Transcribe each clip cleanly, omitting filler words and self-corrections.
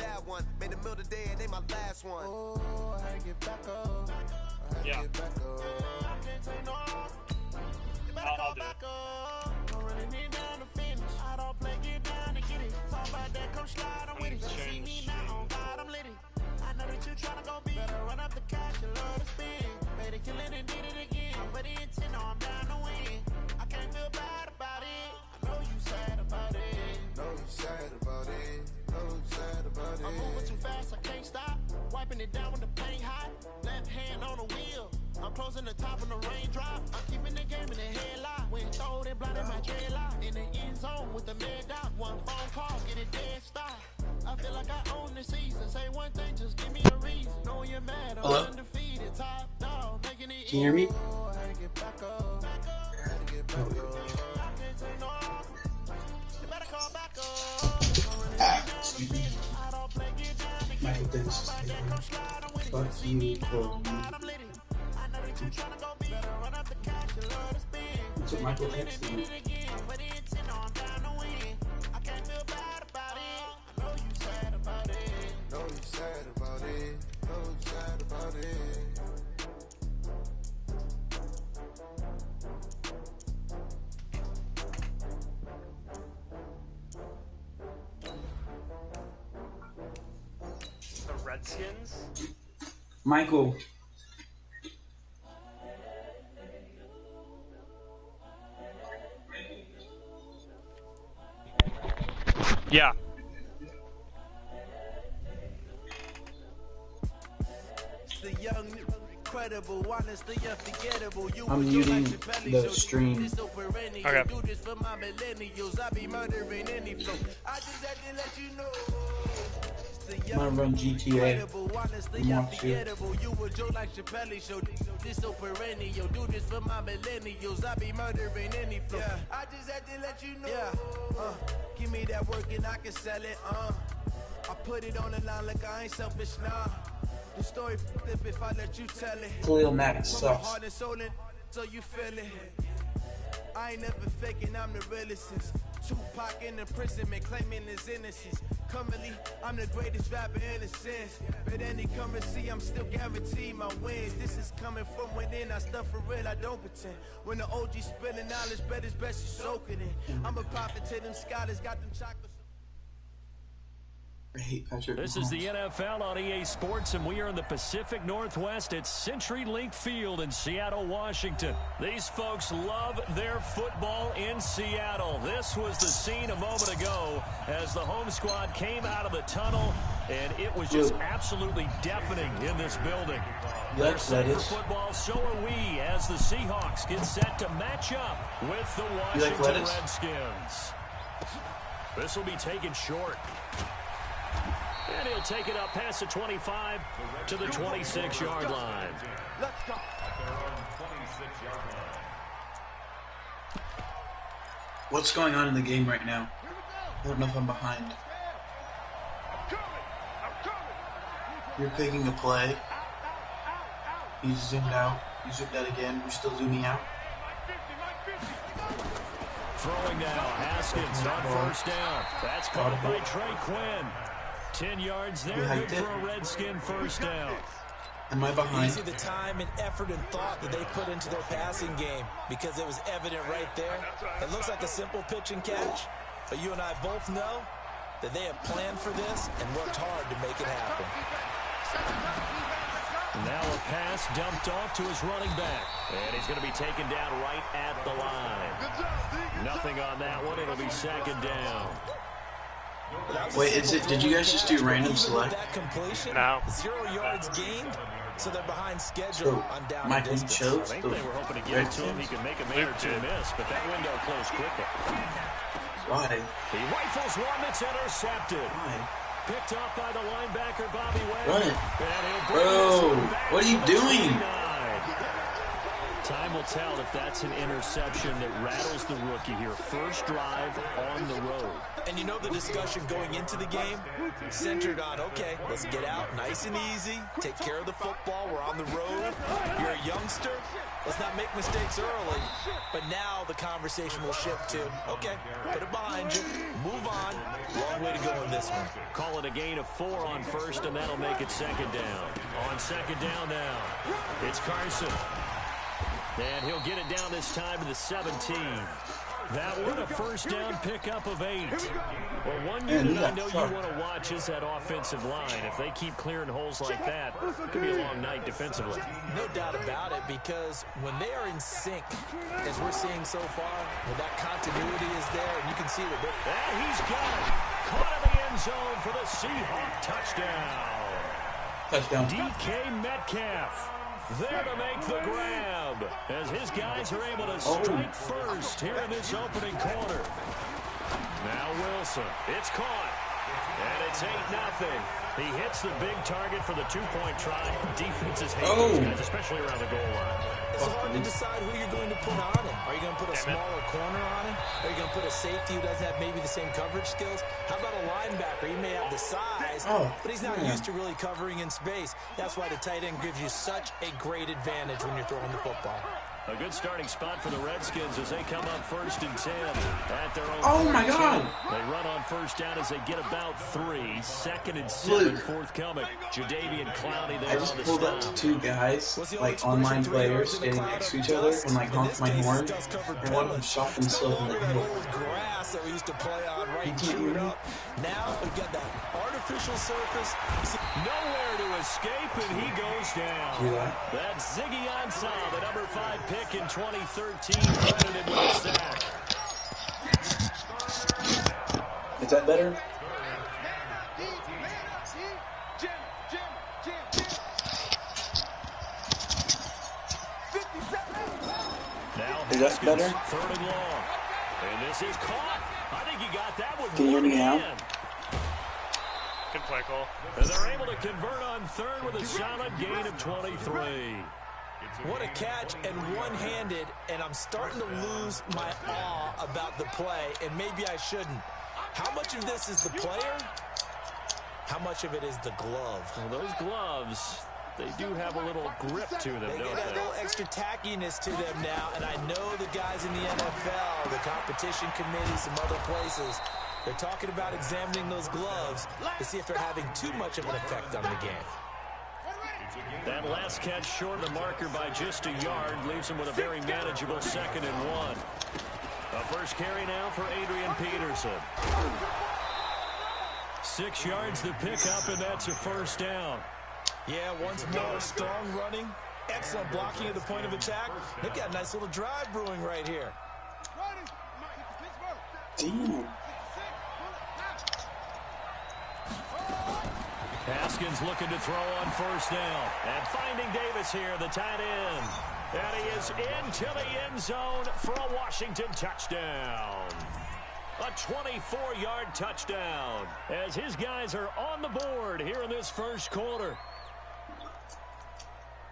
bad one. Made the middle today and they my last one. Oh, I get back up. Yeah. I'll do it. Don't really need down to finish. I don't play, get down to get it. Talk about that, come slide, I'm with it. See me now, on God, I'm lit it. I know that you tryna go big. Better run up the cash, you love to spin. Made it, kill it, and did it again. But the intent, no, I'm down to win. I can't feel bad about it. I know you sad about it. Know you sad about it. Know you sad about it. I'm moving too fast, I can't stop. Wiping it down when the paint hot. Left hand on the wheel. I'm closing the top when the raindrop. I'm keeping the game in the headlock. When throwed and blinded my dreadlock. In the end zone with the mad dot. One phone call, get it dead stop. I feel like I own the season. Say one thing, just give me a reason. Knowing you're mad, I'm undefeated. Top dog, making it. Can you hear me? I had to get back up. I had to get back up. I can't take no off. You better call back up. Excuse me. I don't play, get down to get Michael it. Dennis is Talk about that, come slide, I'm with it. Fuck See me you, now, Cole. on God, I'm lit it. I know that you tryna go big. Better run up the cash, you love to spin. That's what Michael texted me. But the intent, no, I'm down to win. I can't feel bad about it. I know you sad about it. Know you sad about it. Know you sad about it. The Redskins? Michael. Yeah. The young, incredible, honestly unforgettable. You I'm muting the stream. Okay. Do this for my millennials. I be murdering any flow. I just had to let you know. I'm gonna run GTA and watch you. You were Joe like Chappelle show. This so perennial. Do this for my millennials. I be murdering any flow. Yeah. I just had to let you know. Yeah. Give me that work and I can sell it. I put it on the line like I ain't selfish, nah. The story flip if I let you tell it. Khalil Mack From my sucks. heart and soul, so you feel it. I ain't never faking, I'm the realest since Tupac in the prison, man, claiming his innocence. Currently, I'm the greatest rapper in a sense. But any currency, I'm still guaranteed my wins. This is coming from within, I stuff for real, I don't pretend. When the OG spilling knowledge, bet it's best you soak it in. I'm a prophet to them scholars, got them chocolates. I hate Patrick This is the NFL on EA Sports, and we are in the Pacific Northwest at CenturyLink Field in Seattle, Washington. These folks love their football in Seattle. This was the scene a moment ago as the home squad came out of the tunnel, and it was just absolutely deafening in this building. They're set for football, so are we, as the Seahawks get set to match up with the Washington Redskins. This will be taken short. And he'll take it up past the 25 to the 26-yard line. Let's go. What's going on in the game right now? I don't know if I'm behind. You're picking a play. He's zoomed out. You zoomed out again. We're still zooming out. Throwing now, Haskins on first down. That's caught by Trey Quinn. 10 yards there, good for a Redskin first down. Am I behind? You see the time and effort and thought that they put into their passing game because it was evident right there. It looks like a simple pitch and catch, but you and I both know that they have planned for this and worked hard to make it happen. Now a pass dumped off to his running back, and he's going to be taken down right at the line. Nothing on that one. It'll be second down. Wait, is it? Did you guys just do random select? That completion, No. 0 yards gained, so they're behind schedule on down Mike, and you distance. chose I think the they were hoping to get it to him. He could make a man or two miss, but that window closed quickly. Why? He rifles one that's intercepted. Why? Picked up by the linebacker, Bobby Webb. Run it. And he'll bring Bro, this one back what are you to the doing? 29. Time will tell if that's an interception that rattles the rookie here. First drive on the road. And you know the discussion going into the game centered on, okay, let's get out nice and easy, take care of the football, we're on the road, you're a youngster, let's not make mistakes early. But now the conversation will shift to, okay, put it behind you, move on, long way to go in this one. Call it a gain of 4 on first, and that'll make it second down. On second down now, it's Carson. And he'll get it down this time to the 17. That one a first down pickup of 8. Well, one unit I know you want to watch is that offensive line. If they keep clearing holes like that, it could be a long night defensively. No doubt about it, because when they are in sync, as we're seeing so far, when that continuity is there, and you can see that they're... And he's got it. Caught in the end zone for the Seahawk touchdown. Touchdown. DK Metcalf there to make the grab, as his guys are able to strike first here in this opening quarter. Now Wilson, it's caught, and it's 8-0. He hits the big target for the 2-point try. Defenses hate those guys, especially around the goal line. It's hard to decide who you're going to put on him. Are you going to put a smaller corner on him? Are you going to put a safety who doesn't have maybe the same coverage skills? How about a linebacker? He may have the size, but he's not used to really covering in space. That's why the tight end gives you such a great advantage when you're throwing the football. A good starting spot for the Redskins as they come up 1st and 10 at their own. Oh my God! They run on first down as they get about 3. 2nd and 7, forthcoming. Jadavian Clowney there. I just pulled up to 2 guys, like online players, standing next to each other, and like honked my horn, and one of them shot themselves in the head. Grass that we used to play on, right? Chewed up. Now we've got that artificial surface. Nowhere to escape, and he goes down. That's Ziggy Ansah, the number 5 pick in 2013, credited with a sack. Is that better? Is that better? 3rd and long. And this is caught. I think he got that one. Can you hear me now? Good play call. And they're able to convert on 3rd with a solid gain of 23. What a catch, and one-handed, and I'm starting to lose my awe about the play, and maybe I shouldn't. How much of this is the player? How much of it is the glove? Well, those gloves, they do have a little grip to them, They don't get a they? little extra tackiness to them now, and I know the guys in the NFL, the competition committee, some other places, they're talking about examining those gloves to see if they're having too much of an effect on the game. That last catch short of the marker by just a yard leaves him with a very manageable 2nd and 1. A first carry now for Adrian Peterson. 6 yards to pick up, and that's a first down. Yeah, once more, strong running, excellent blocking at the point of attack. They've got a nice little drive brewing right here. Damn. Haskins looking to throw on first down. And finding Davis here, the tight end. And he is into the end zone for a Washington touchdown. A 24-yard touchdown as his guys are on the board here in this first quarter.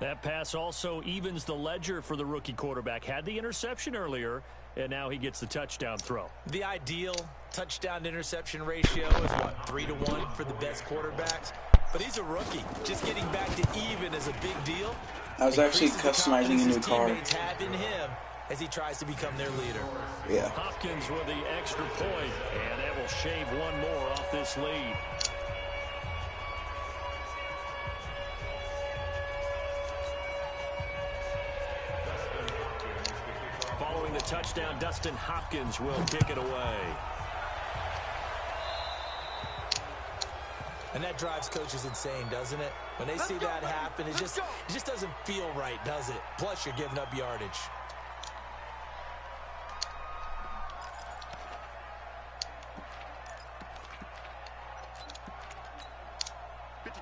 That pass also evens the ledger for the rookie quarterback. Had the interception earlier, and now he gets the touchdown throw. The ideal touchdown-interception ratio is, what, 3-to-1 for the best quarterbacks? But he's a rookie. Just getting back to even is a big deal. I was actually customizing a new car. Teammates have in him as he tries to become their leader. Yeah. Hopkins with the extra point, and that will shave one more off this lead. Following the touchdown, Dustin Hopkins will kick it away. And that drives coaches insane, doesn't it? When they see that happen, it just doesn't feel right, does it? Plus, you're giving up yardage.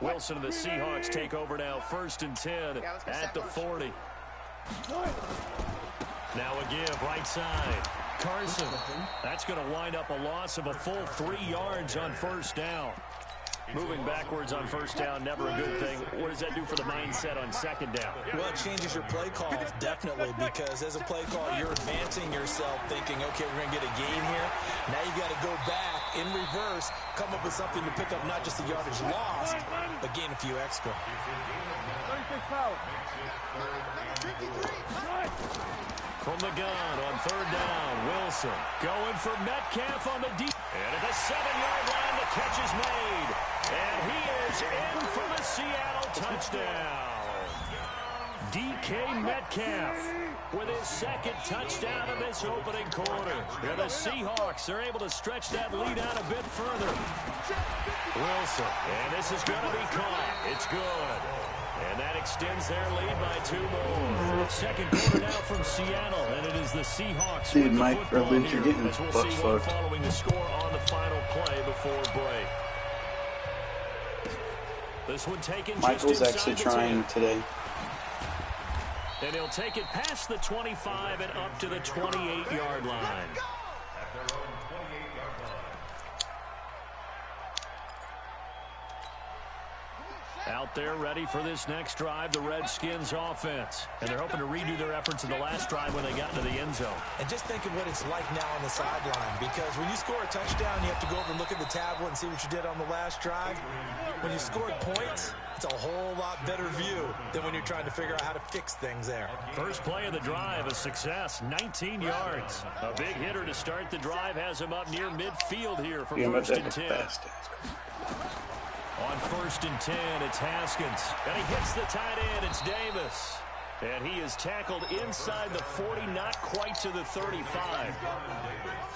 Wilson and the Seahawks take over now, 1st and 10 at the 40. Now a give, right side. Carson. That's going to wind up a loss of a full 3 yards on first down. Moving backwards on first down, never a good thing. What does that do for the mindset on second down? Well, it changes your play call, definitely, because as a play call, you're advancing yourself thinking, okay, we're going to get a gain here. Now you've got to go back in reverse, come up with something to pick up not just the yardage lost, but gain a few extra. From the gun on third down, Wilson going for Metcalf on the deep. And at the 7-yard line, the catch is made. And he is in for the Seattle touchdown. DK Metcalf with his second touchdown of this opening quarter. And the Seahawks are able to stretch that lead out a bit further. Wilson, and this is going to be caught. It's good. And that extends their lead by 2 more. Second quarter now from Seattle, and it is the Seahawks. Dude, Mike, you're getting as we'll see one following the score on the final play before break. This one taken Michael's just actually inside trying the 10. today. And he'll take it past the 25 and up to the 28-yard line. Out there ready for this next drive, the Redskins offense. And they're hoping to redo their efforts in the last drive when they got into the end zone. And just think of what it's like now on the sideline, because when you score a touchdown, you have to go over and look at the tablet and see what you did on the last drive. When you scored points, it's a whole lot better view than when you're trying to figure out how to fix things there. First play of the drive, a success, 19 yards. A big hitter to start the drive has him up near midfield here for first and 10. On first and 10, it's Haskins. And he hits the tight end. It's Davis. And he is tackled inside the 40, not quite to the 35.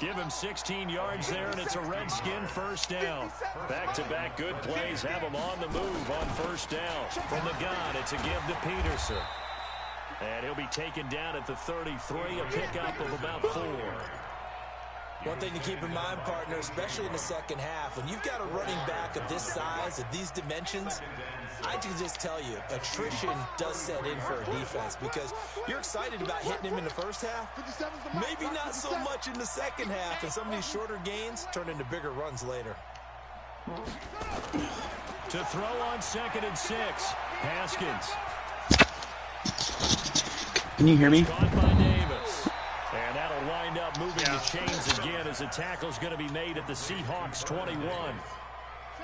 Give him 16 yards there, and it's a Redskin first down. Back-to-back good plays have him on the move on first down. From the gun, it's a give to Peterson. And he'll be taken down at the 33, a pickup of about 4. One thing to keep in mind, partner, especially in the second half, when you've got a running back of this size, of these dimensions, I can just tell you, attrition does set in for a defense because you're excited about hitting him in the first half, maybe not so much in the second half, and some of these shorter gains turn into bigger runs later. To throw on second and 6, Haskins. Can you hear me? Caught by Davis. And that'll wind up moving the chains again as a tackle's going to be made at the Seahawks 21.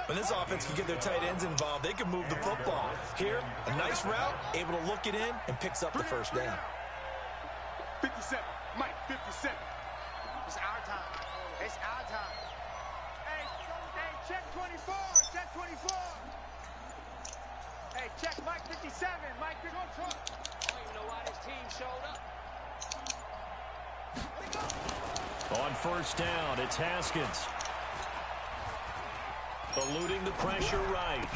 When this offense can get their tight ends involved, they can move the football. Here, a nice route, able to look it in, and picks up the first down. 57, Mike, 57. It's our time. It's our time. Hey, check 24, check 24. Hey, check Mike 57. Mike, you're going to I don't even know why this team showed up. On first down, it's Haskins. Eluding the pressure right.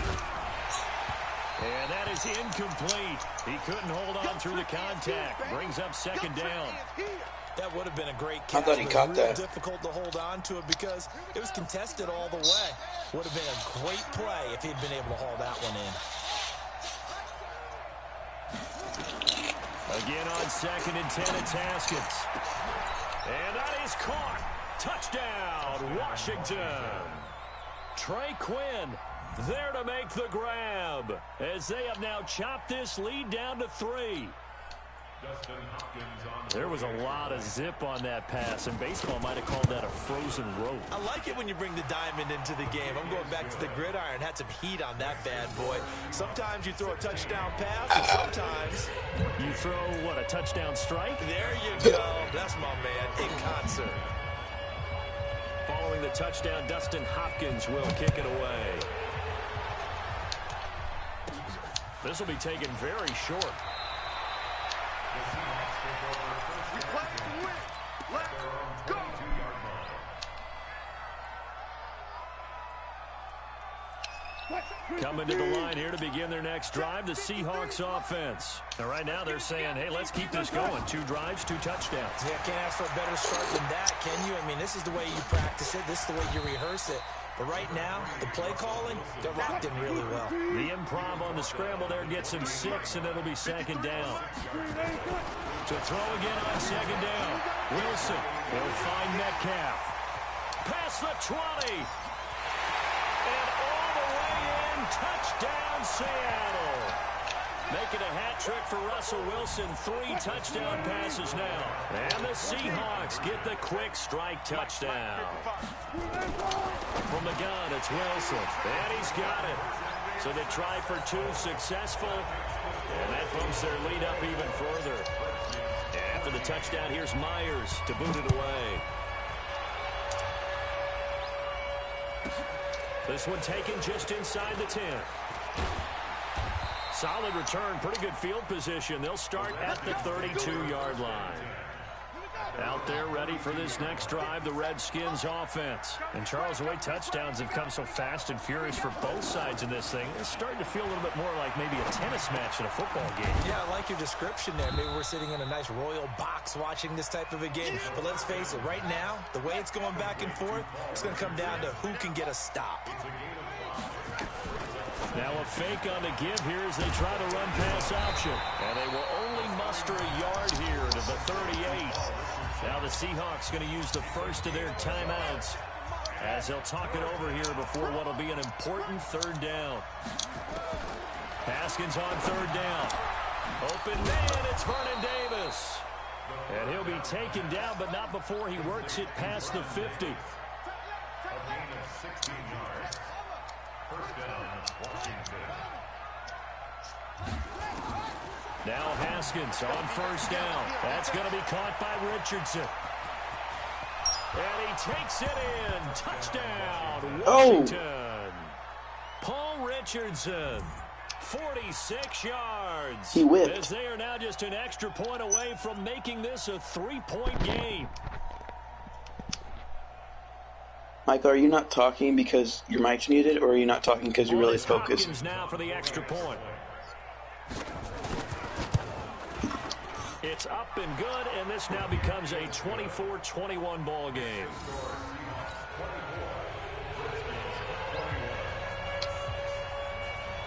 And that is incomplete. He couldn't hold on through the contact. Brings up second down. That would have been a great catch. I thought he caught that. Difficult to hold on to it because it was contested all the way. Would have been a great play if he'd been able to haul that one in. Again on second and 10, it's Haskins. And that is caught. Touchdown, Washington. Trey Quinn there to make the grab as they have now chopped this lead down to 3. There was a lot of zip on that pass, and baseball might have called that a frozen rope. I like it when you bring the diamond into the game. I'm going back to the gridiron. Had some heat on that bad boy. Sometimes you throw a touchdown pass, and sometimes you throw, what, a touchdown strike? There you go. That's my man in concert. Following the touchdown, Dustin Hopkins will kick it away. This will be taken very short. We play to win. Let's go. Coming to the line here to begin their next drive, the Seahawks offense. And right now they're saying, hey, let's keep this going. 2 drives, 2 touchdowns. Yeah, can't ask for a better start than that, can you? I mean, this is the way you practice it. This is the way you rehearse it. But right now, the play calling, they're locked in really well. The improv on the scramble there gets him 6, and it'll be second down. To throw again on second down. Wilson will find Metcalf. Past the 20. And all the way Seattle. Making a hat trick for Russell Wilson. 3 touchdown passes now. And the Seahawks get the quick strike touchdown. From the gun, it's Wilson. And he's got it. So they try for 2, successful. And that bumps their lead up even further. After the touchdown, here's Myers to boot it away. This one taken just inside the 10. Solid return, pretty good field position. They'll start at the 32-yard line. Out there ready for this next drive, the Redskins offense. And Charles, the way touchdowns have come so fast and furious for both sides in this thing, it's starting to feel a little bit more like maybe a tennis match in a football game. Yeah, I like your description there. Maybe we're sitting in a nice royal box watching this type of a game. But let's face it, right now, the way it's going back and forth, it's going to come down to who can get a stop. Now a fake on the give here as they try to run pass option. And they will only muster a yard here to the 38. Now the Seahawks going to use the first of their timeouts as they'll talk it over here before what will be an important 3rd down. Haskins on 3rd down. Open man, it's Vernon Davis. And he'll be taken down, but not before he works it past the 50. Now Haskins on 1st down. That's going to be caught by Richardson. And he takes it in. Touchdown, Washington. Paul Richardson, 46 yards. He whipped. As they are now just an extra point away from making this a 3-point game. Michael, are you not talking because your mic's muted, or are you not talking because you're really focused? Hopkins now for the extra point. It's up and good, and this now becomes a 24-21 ball game.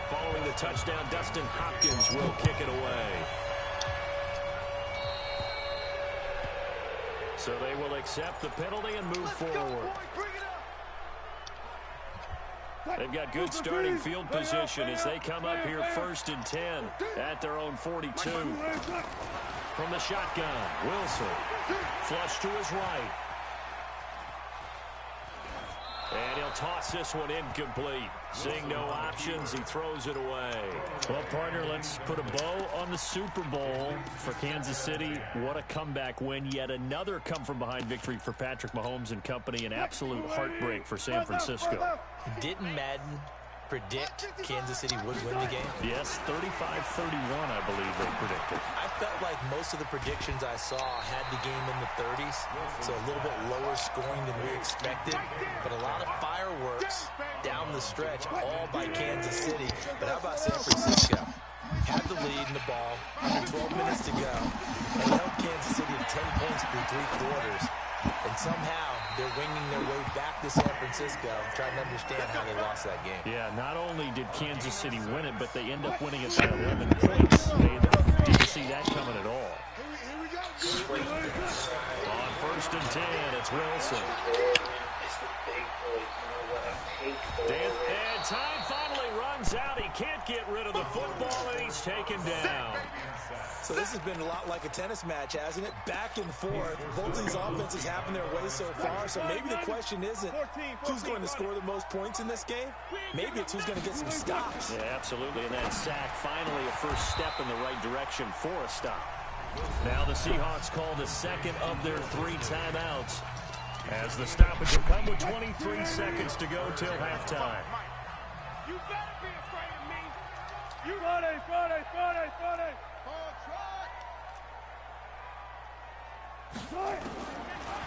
Following the touchdown, Dustin Hopkins will kick it away. So they will accept the penalty and move forward. They've got good starting field position as they come up here 1st and 10 at their own 42. From the shotgun, Wilson, flush to his right. And he'll toss this one incomplete. Seeing no options, he throws it away. Well, partner, let's put a bow on the Super Bowl for Kansas City. What a comeback win. Yet another come-from-behind victory for Patrick Mahomes and company. An absolute heartbreak for San Francisco. Didn't Madden predict Kansas City would win the game? Yes, 35-31, I believe they predicted. I felt like most of the predictions I saw had the game in the 30s, so a little bit lower scoring than we expected, but a lot of fireworks down the stretch, all by Kansas City. But how about San Francisco? Had the lead in the ball, under 12 minutes to go, and held Kansas City to 10 points through 3 quarters. And somehow they're winging their way back to San Francisco, trying to understand how they lost that game. Yeah, not only did Kansas City win it, but they end up winning it by 11 points. They didn't see that coming at all. On 1st and 10, it's Wilson. And time finally runs out. He can't get rid of the football, and he's taken down. So this has been a lot like a tennis match, hasn't it? Back and forth. Both these offenses having their way so far. So maybe the question isn't who's going to score the most points in this game. Maybe it's who's going to get some stops. Yeah, absolutely. And that sack, finally a first step in the right direction for a stop. Now the Seahawks call the second of their 3 timeouts, as the stoppage will come with 23 seconds to go till halftime. You better be afraid of me. You Friday.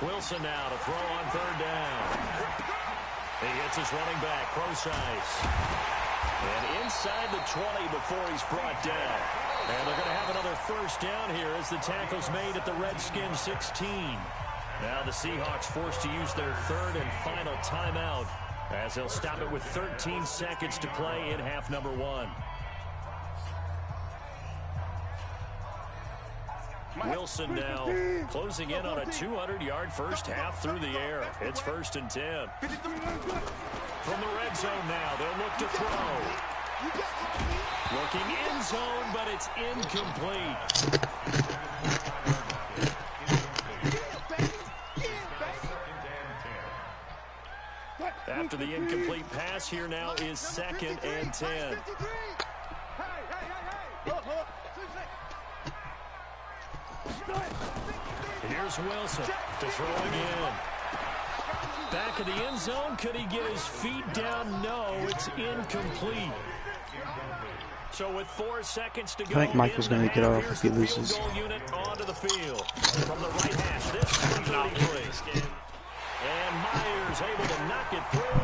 Wilson now to throw on 3rd down. He hits his running back, Procise. And inside the 20 before he's brought down. And they're going to have another first down here as the tackle's made at the Redskins 16. Now the Seahawks forced to use their 3rd and final timeout as they'll stop it with 13 seconds to play in half number 1. Wilson now closing in on a 200-yard first half through the air. It's 1st and 10. From the red zone now, they'll look to throw. Looking end zone, but it's incomplete. After the incomplete pass, here now is 2nd and 10. Here's Wilson to throw again. Back of the end zone. Could he get his feet down? No, it's incomplete. So with 4 seconds to go, I think Mike was going to get off if he loses. Unit onto the field. From the right hash, this from 33. And Myers able to knock it through.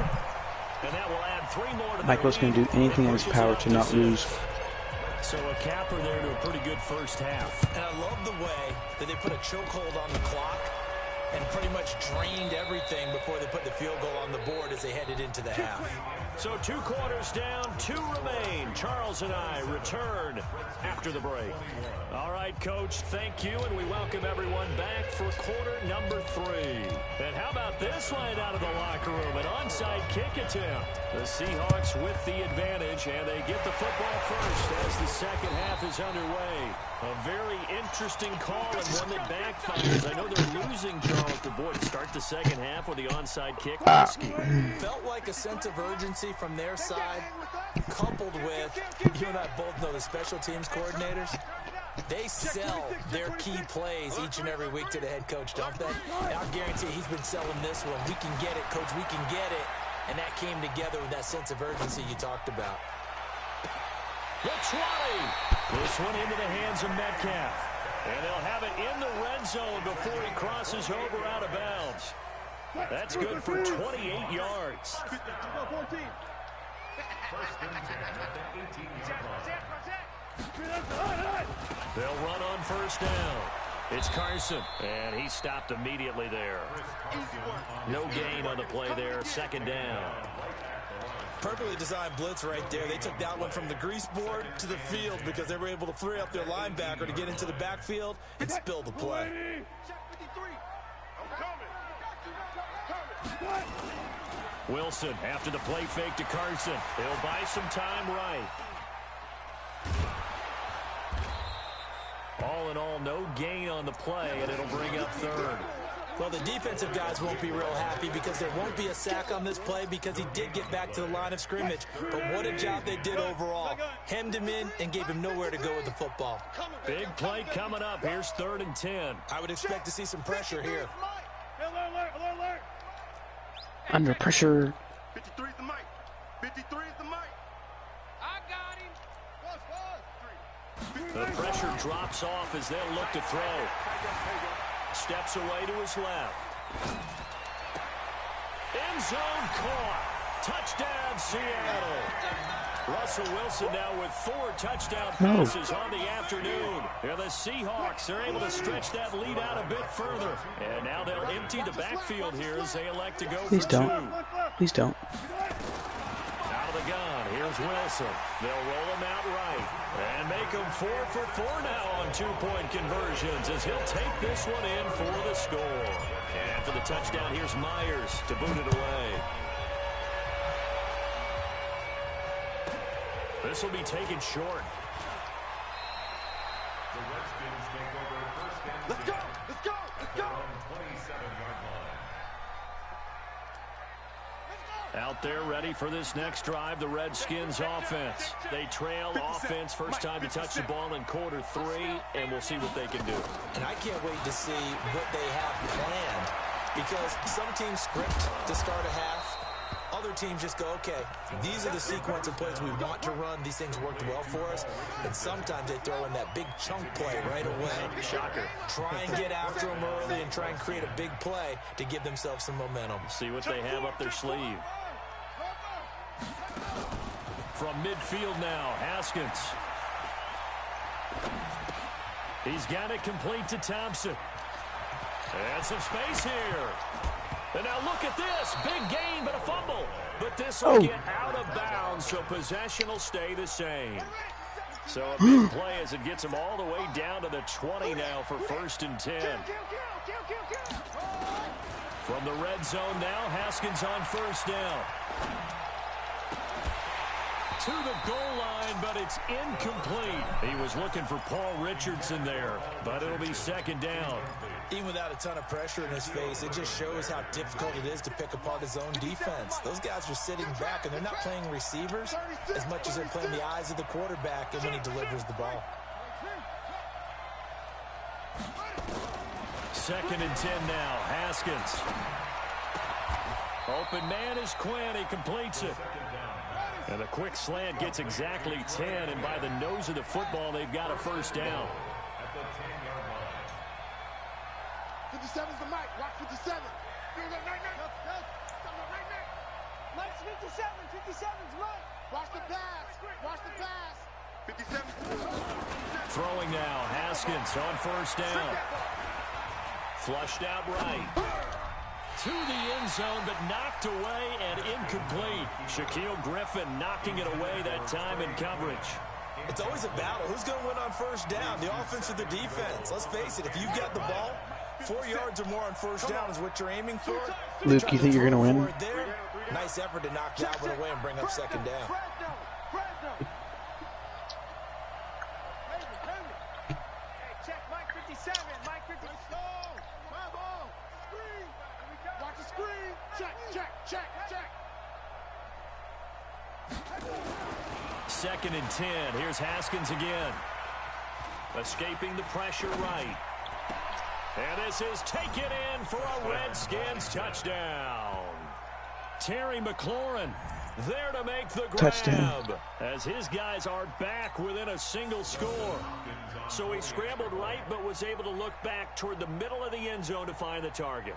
And that will add 3 more to Michael's going to do anything in his power to not lose. So a capper there to a pretty good first half. And I love the way that they put a chokehold on the clock and pretty much drained everything before they put the field goal on the board as they headed into the half. So 2 quarters down, 2 remain. Charles and I return after the break. All right, Coach, thank you, and we welcome everyone back for quarter number 3. And how about this line out of the locker room? An onside kick attempt. The Seahawks with the advantage, and they get the football first as the second half is underway. A very interesting call and one that backfires. I know they're losing, Charles, but boy, to start the second half with the onside kick. Felt like a sense of urgency from their side, coupled with, you and I both know the special teams coordinators. They sell their key plays each and every week to the head coach, don't they? And I guarantee he's been selling this one. We can get it, Coach, we can get it. And that came together with that sense of urgency you talked about. The 20. This one into the hands of Metcalf. And they'll have it in the red zone before he crosses over out of bounds. That's good for 28 yards. They'll run on first down. It's Carson, and he stopped immediately there. No gain on the play there, second down. Perfectly designed blitz right there. They took that one from the grease board to the field because they were able to free up their linebacker to get into the backfield and spill the play. Wilson after the play fake to Carson. He'll buy some time right. All in all, no gain on the play, and it'll bring up third. Well, the defensive guys won't be real happy because there won't be a sack on this play because he did get back to the line of scrimmage. But what a job they did overall. Hemmed him in and gave him nowhere to go with the football. Big play coming up. Here's 3rd and 10. I would expect to see some pressure here. Under pressure. 53 is the mic. 53 is the mic. I got him. The pressure drops off as they'll look to throw. Steps away to his left. End zone caught. Touchdown, Seattle. Russell Wilson now with 4 touchdown passes on the afternoon. And the Seahawks are able to stretch that lead out a bit further. And now they'll empty the backfield here as they elect to go Please for don't. 2. Please don't. Out of the gun, here's Wilson. They'll roll him out right. And make him 4 for 4 now on 2-point conversions as he'll take this one in for the score. And after the touchdown, here's Myers to boot it away. This will be taken short. Let's go. Let's go. Let's go. Out there ready for this next drive, the Redskins offense. They trail offense, first time to touch the ball in quarter 3, and we'll see what they can do. And I can't wait to see what they have planned because some teams script to start a half. Other teams just go, okay, these are the sequence of plays we want to run. These things worked well for us. And sometimes they throw in that big chunk play right away. Shocker. Try and get after them early and try and create a big play to give themselves some momentum. See what they have up their sleeve. From midfield now, Haskins. He's got it complete to Thompson. And some space here. And now look at this. Big gain, but a fumble. But this will get out of bounds, so possession will stay the same. So a big play as it gets him all the way down to the 20 now for 1st and 10. From the red zone now, Haskins on first down. to the goal line, but it's incomplete. He was looking for Paul Richardson there, but it'll be second down. Even without a ton of pressure in his face, it just shows how difficult it is to pick apart his own defense. Those guys are sitting back, and they're not playing receivers as much as they're playing the eyes of the quarterback and when he delivers the ball. 2nd and 10 now. Haskins. Open man is Quinn. He completes it. And a quick slant gets exactly 10, and by the nose of the football, they've got a first down. 57's the Mike. Watch 57. Mike's 57. 57's Mike. Watch the pass. Watch the pass. 57. Throwing now. Haskins on first down. Flushed out right. To the end zone, but knocked away and incomplete. Shaquille Griffin knocking it away that time in coverage. It's always a battle. Who's going to win on first down, the offense or the defense? Let's face it, if you get the ball, 4 yards or more on first down is what you're aiming for. Luke, you think you're going to win? Nice effort to knock that one away and bring up second down. Check Mike 57. Mike 57. Watch the screen. Check. 2nd and 10. Here's Haskins again. Escaping the pressure right. And this is taken in for a Redskins touchdown. Terry McLaurin there to make the grab. Touchdown. As his guys are back within a single score. So he scrambled right but was able to look back toward the middle of the end zone to find the target.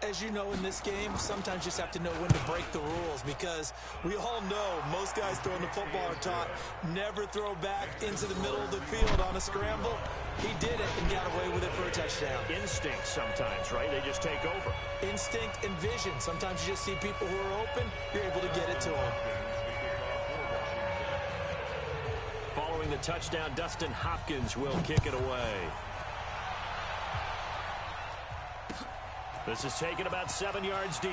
As you know, in this game, sometimes you just have to know when to break the rules, because we all know most guys throwing the football are taught never throw back into the middle of the field on a scramble. He did it and got away with it for a touchdown. Instinct sometimes, right? They just take over. Instinct and vision. Sometimes you just see people who are open, you're able to get it to them. Following the touchdown, Dustin Hopkins will kick it away. This is taken about 7 yards deep.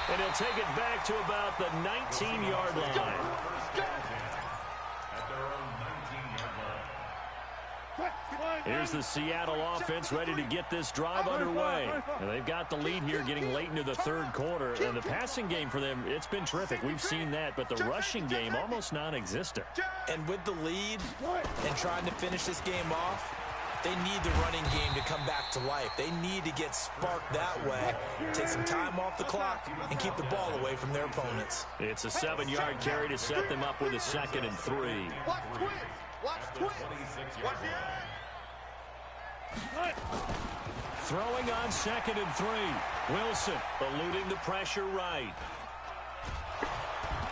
And he'll take it back to about the 19-yard line. Here's the Seattle offense ready to get this drive underway. And they've got the lead here getting late into the third quarter. And the passing game for them, it's been terrific. We've seen that. But the rushing game, almost non-existent. And with the lead and trying to finish this game off, they need the running game to come back to life. They need to get sparked that way, take some time off the clock, and keep the ball away from their opponents. It's a 7-yard carry to set them up with a 2nd and 3. Throwing on 2nd and 3. Wilson eluding the pressure right.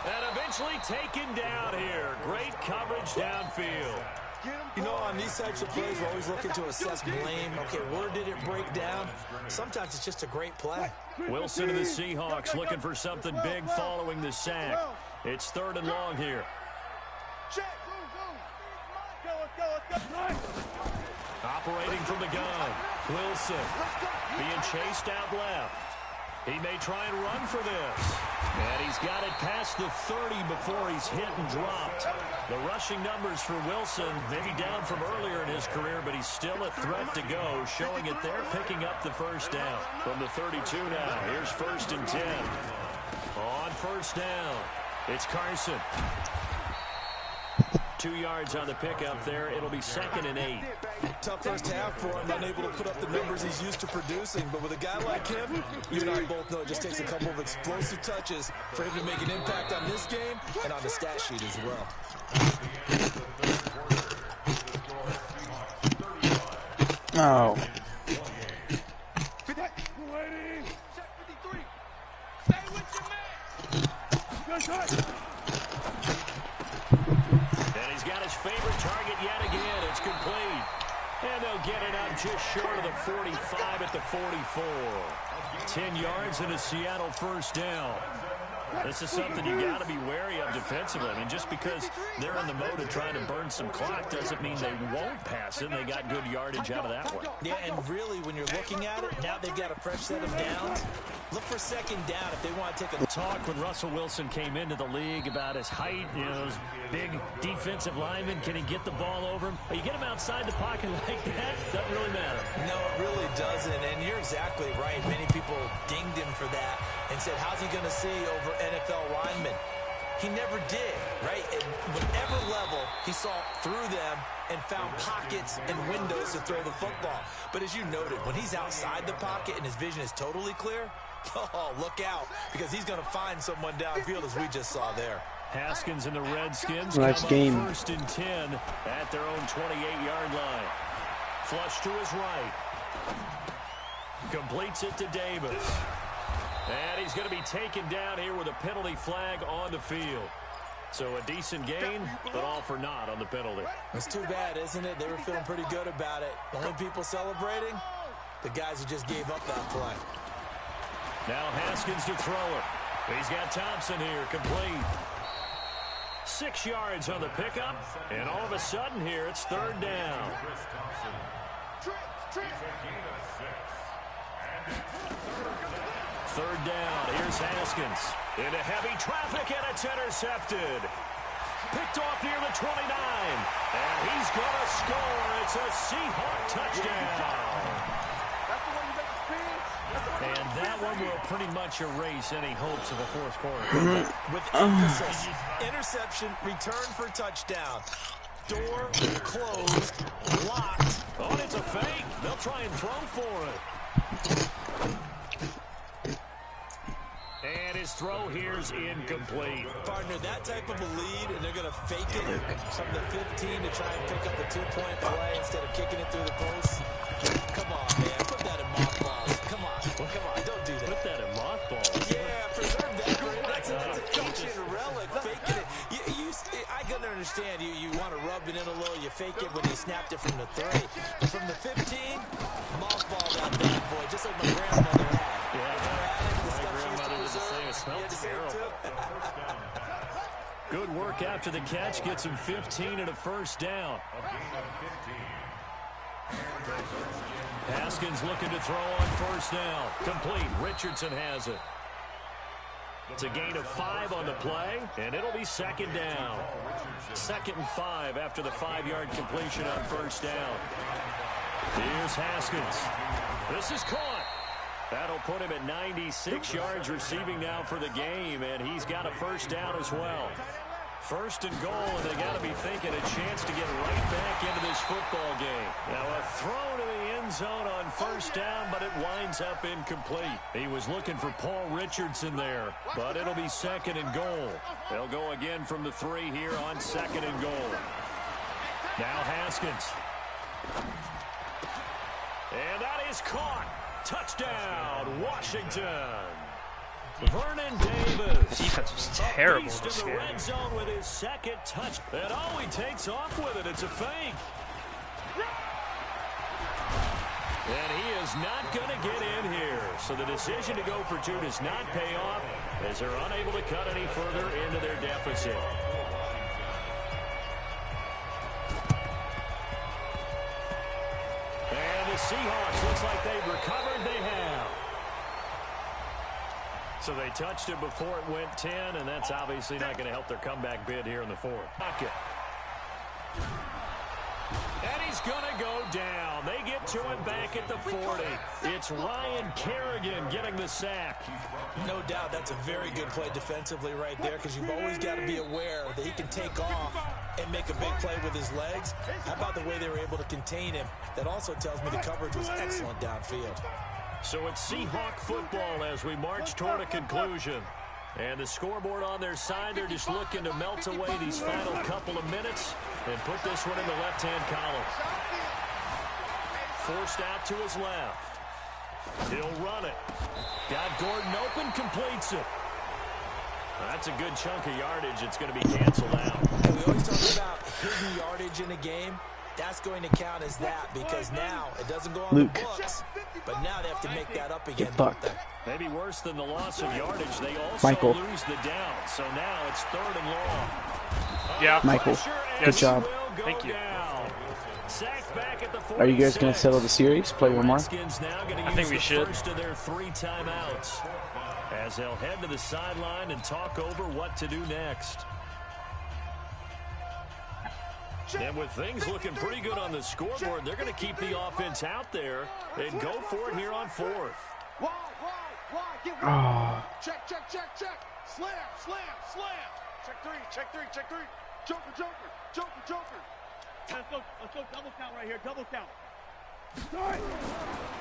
And eventually taken down here. Great coverage downfield. You know, on these types of plays, we're always looking to assess blame. Okay, where did it break down? Sometimes it's just a great play. Wilson to the Seahawks looking for something big following the sack. It's 3rd and long here. Operating from the gun. Wilson being chased out left. He may try and run for this. And he's got it past the 30 before he's hit and dropped. The rushing numbers for Wilson, maybe down from earlier in his career, but he's still a threat to go, showing it there, picking up the first down. From the 32 now, here's 1st and 10. On first down, it's Carson. 2 yards on the pickup there. It'll be 2nd and 8. Tough first half for him, unable to put up the numbers he's used to producing. But with a guy like him, you and I both know it just takes a couple of explosive touches for him to make an impact on this game and on the stat sheet as well. Oh. And he's got his favorite target yet again. It's complete. And they'll get it out just short of the 45 at the 44. 10 yards and a Seattle first down. This is something you got to be wary of defensively. I mean, just because they're in the mode of trying to burn some clock doesn't mean they won't pass it. They got good yardage out of that one. Yeah, and really, when you're looking at it, now they've got a fresh set of downs. Look for second down if they want to take a talk when Russell Wilson came into the league about his height, you know, those big defensive linemen. Can he get the ball over him? You get him outside the pocket like that, doesn't really matter. No, it really doesn't, and you're exactly right. Many people dinged him for that and said, how's he going to see over NFL linemen? He never did, right? At whatever level, he saw through them and found pockets and windows to throw the football. But as you noted, when he's outside the pocket and his vision is totally clear, oh, look out, because he's going to find someone downfield, as we just saw there. Haskins and the Redskins nice game. First and 10 at their own 28-yard line. Flush to his right. Completes it to Davis. And he's going to be taken down here with a penalty flag on the field. So a decent gain, but all for naught on the penalty. It's too bad, isn't it? They were feeling pretty good about it. The only people celebrating, the guys who just gave up that play. Now Haskins to throw it. He's got Thompson here, complete. 6 yards on the pickup, and all of a sudden here, it's third down. Third down, here's Haskins. Into heavy traffic, and it's intercepted. Picked off near the 29, and he's going to score. It's a Seahawk touchdown. And that one will pretty much erase any hopes of a fourth quarter. With emphasis, interception, return for touchdown. Door closed, locked. Oh, and it's a fake. They'll try and throw for it. And his throw here's incomplete. Partner, that type of a lead, and they're going to fake it from the 15 to try and pick up the two-point play instead of kicking it through the post. Come on, man. Put that in mothballs. Come on. Don't do that. Put that in mothballs. Yeah, preserve that. That's an ancient relic. Faking it. I can understand you want to rub it in a little. You fake it when you snapped it from the 3. But from the 15, mothball that bad boy, just like my grandmother had. Good work after the catch. Gets him 15 and a first down. Haskins looking to throw on first down. Complete. Richardson has it. It's a gain of 5 on the play, and it'll be second down. 2nd and 5 after the 5-yard completion on first down. Here's Haskins. This is caught. That'll put him at 96 yards receiving now for the game, and he's got a first down as well. First and goal, and they got to be thinking a chance to get right back into this football game. Now a throw to the end zone on first down, but it winds up incomplete. He was looking for Paul Richardson there, but it'll be 2nd and goal. They'll go again from the 3 here on 2nd and goal. Now Haskins. And that is caught. Touchdown, Washington. Vernon Davis. Defense was terrible in this the game. red zone with his 2nd touch. And oh, he takes off with it. It's a fake. And he is not going to get in here. So the decision to go for 2 does not pay off as they're unable to cut any further into their deficit. And the Seahawks, looks like they've recovered. They have. So they touched it before it went 10, and that's obviously not going to help their comeback bid here in the 4th. Pocket. And he's going to go down. They get to him back at the 40. It's Ryan Kerrigan getting the sack. No doubt that's a very good play defensively right there, because you've always got to be aware that he can take off and make a big play with his legs. How about the way they were able to contain him? That also tells me the coverage was excellent downfield. So it's Seahawk football as we march toward a conclusion. And the scoreboard on their side, they're just looking to melt away these final couple of minutes and put this one in the left-hand column. Forced out to his left. He'll run it. Got Gordon open, completes it. That's a good chunk of yardage. It's going to be canceled out. And we always talk about hidden yardage in a game. That's going to count as that because now it doesn't go on Luke. the books, but now they have to make that up again. Get fucked. Maybe worse than the loss of yardage, they also Michael. lose the down. So now it's 3rd and long. Yeah. Michael, good job. Thank you. Are you guys going to settle the series? Play one more? I think we should. First of their 3 timeouts as they'll head to the sideline and talk over what to do next. And with things looking pretty good on the scoreboard, they're going to keep the offense out there and go for it here on 4th. Oh. Check. Slam. Check three. Joker. Let's go double count right here, double count.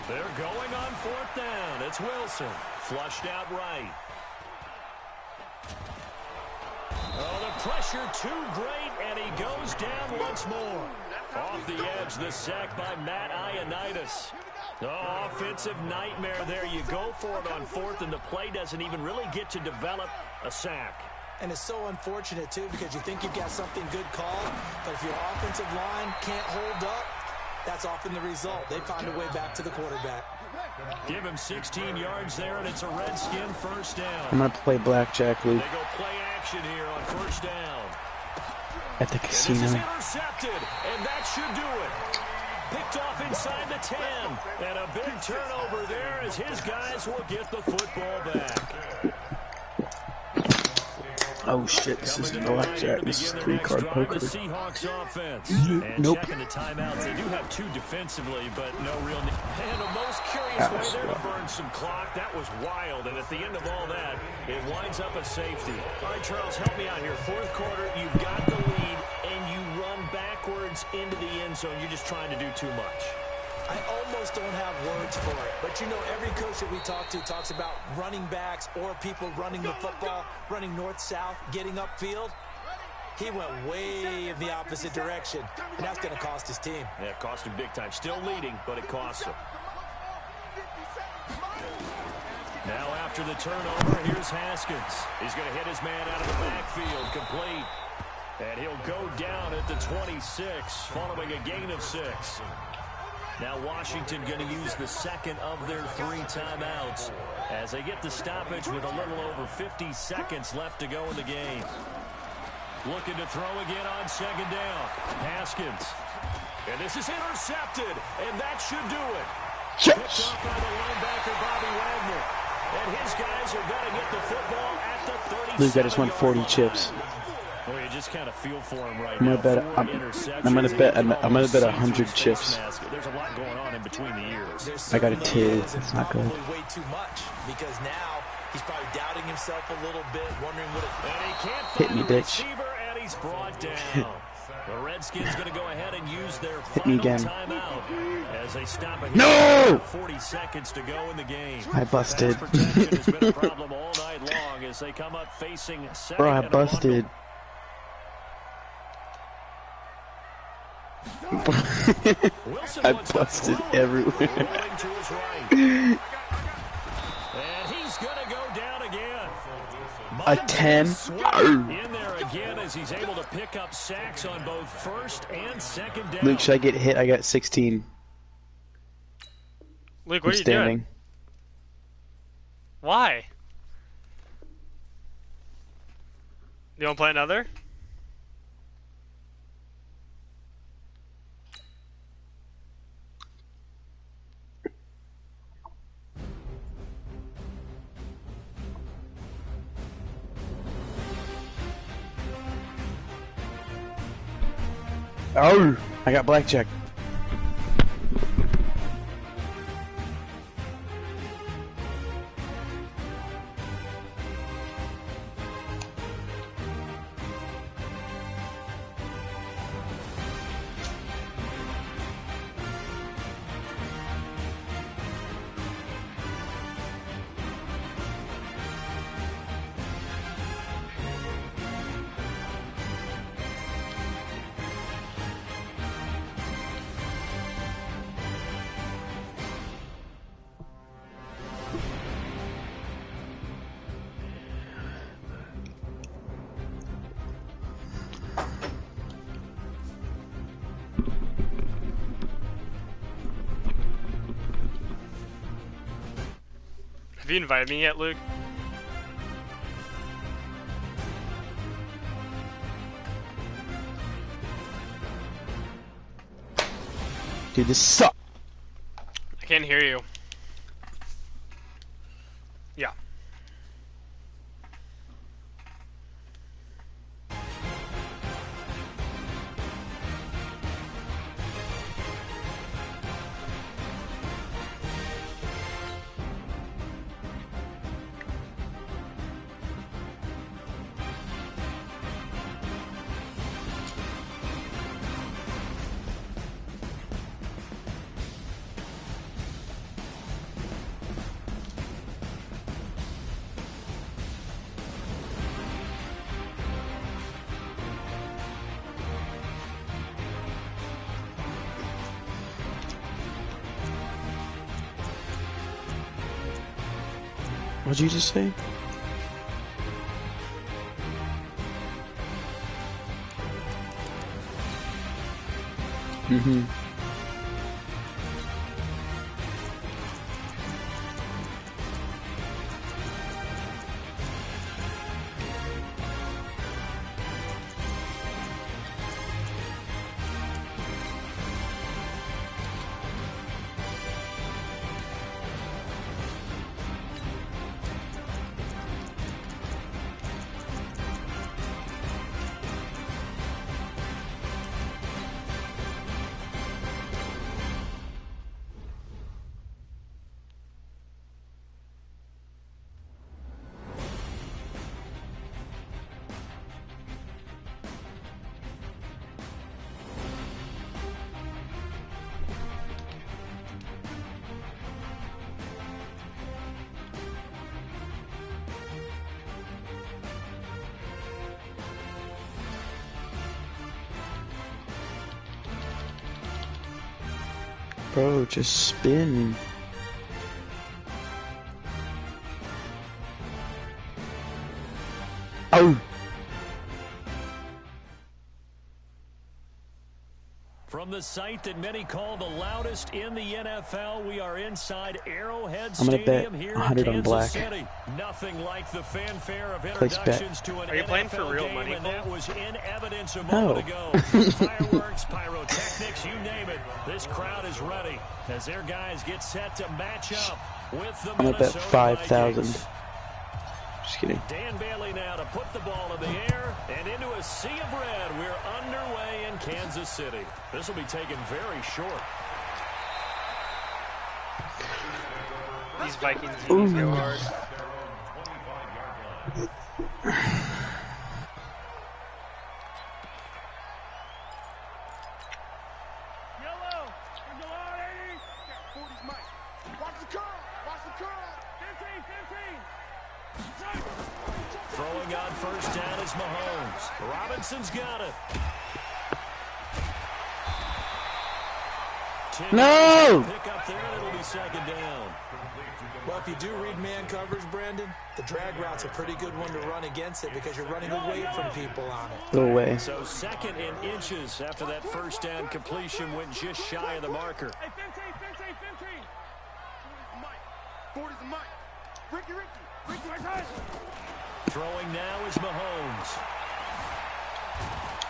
They're going on 4th down. It's Wilson. Flushed out right. Oh, the pressure too great, and he goes down once more. Off the edge, the sack by Matt Ioannidis. Oh, offensive nightmare there. You go for it on 4th, and the play doesn't even really get to develop a sack. And it's so unfortunate, too, because you think you've got something good called, but if your offensive line can't hold up, that's often the result. They find a way back to the quarterback. Give him 16 yards there, and it's a Redskin 1st down. I'm going to play blackjack, Luke. They go play action here on 1st down. At the casino. And this is intercepted, and that should do it. Picked off inside the 10, and a big turnover there as his guys will get the football back. Oh shit, this isn't blackjack, this is 3-card poker. The Seahawks offense. Nope. Checking the timeouts. They do have 2 defensively, but no real need. And the most curious way there to burn some clock. That was wild, and at the end of all that, it winds up a safety. All right, Charles, help me out here. 4th quarter, you've got the lead, and you run backwards into the end zone. You're just trying to do too much. I almost don't have words for it. But, you know, every coach that we talk to talks about running backs or people running the football, running north-south, getting upfield. He went way in the opposite direction, and that's going to cost his team. Yeah, it cost him big time. Still leading, but it cost him. Now after the turnover, here's Haskins. He's going to hit his man out of the backfield, complete. And he'll go down at the 26, following a gain of 6. Now Washington going to use the 2nd of their 3 timeouts as they get the stoppage with a little over 50 seconds left to go in the game. Looking to throw again on 2nd down. Haskins. And this is intercepted, and that should do it. Picked off by the linebacker, Bobby Wagner. And his guys are going to get the football at the 30. Luke, I just won 40 chips. Well, you just kind of feel for him right I'm now. gonna bet 100 chips. There's a lot going on in between the years. I got a 2. It's not good. Way too much because now he's probably doubting himself a little bit, wondering what it. And he can't Hit find me, the bitch. receiver, and he's brought down. The Redskins going to go ahead and use their Hit me final again. timeout as they stop it. No! 40 seconds to go in the game. I busted. Pass protection has been a problem all night long as they come up facing 2nd Bro, I and a busted. I busted everywhere. Rolling to his right. And he's going to go down again. A 10. In there again as he's able to pick up sacks on both 1st and 2nd down. Luke, should I get hit? I got 16. Luke, what are you standing. doing? Why? You want to play another? Oh, I got blackjack. you invited me yet, Luke? Dude, this sucks. I can't hear you. Yeah. What'd you just say? Mm-hmm. Bro, just spin. Oh! From the site that many call the loudest in the NFL, we are inside Arrowhead I'm gonna bet Stadium here 100 in on Kansas black. City. Nothing like the fanfare of Place introductions to an Are you playing NFL for real game, money, and Cole? that was in evidence a No. moment ago. Fireworks, pyrotechnics, you name it. This crowd is ready as their guys get set to match up with the I'm gonna bet Minnesota 5,000. Vikings. Just kidding. Dan Bailey now to put the ball in the air and into a sea of red. We're underway in Kansas City. This will be taken very short. These Vikings teams go hard. Yellow. There's a lot, 80. 40's Mike. Watch the curl. Watch the curl. 15, 15. Throwing on first down is Mahomes. Robinson's got it. No! Pick up there, and it'll be second down. Well, if you do read man coverage, Brandon, the drag route's a pretty good one to run against it because you're running away from people on it. No way. So second and inches after that first down completion went just shy of the marker. Hey, 15, 15, 15. 40's Mike. 40's Mike. Ricky, right side. Throwing now is Mahomes.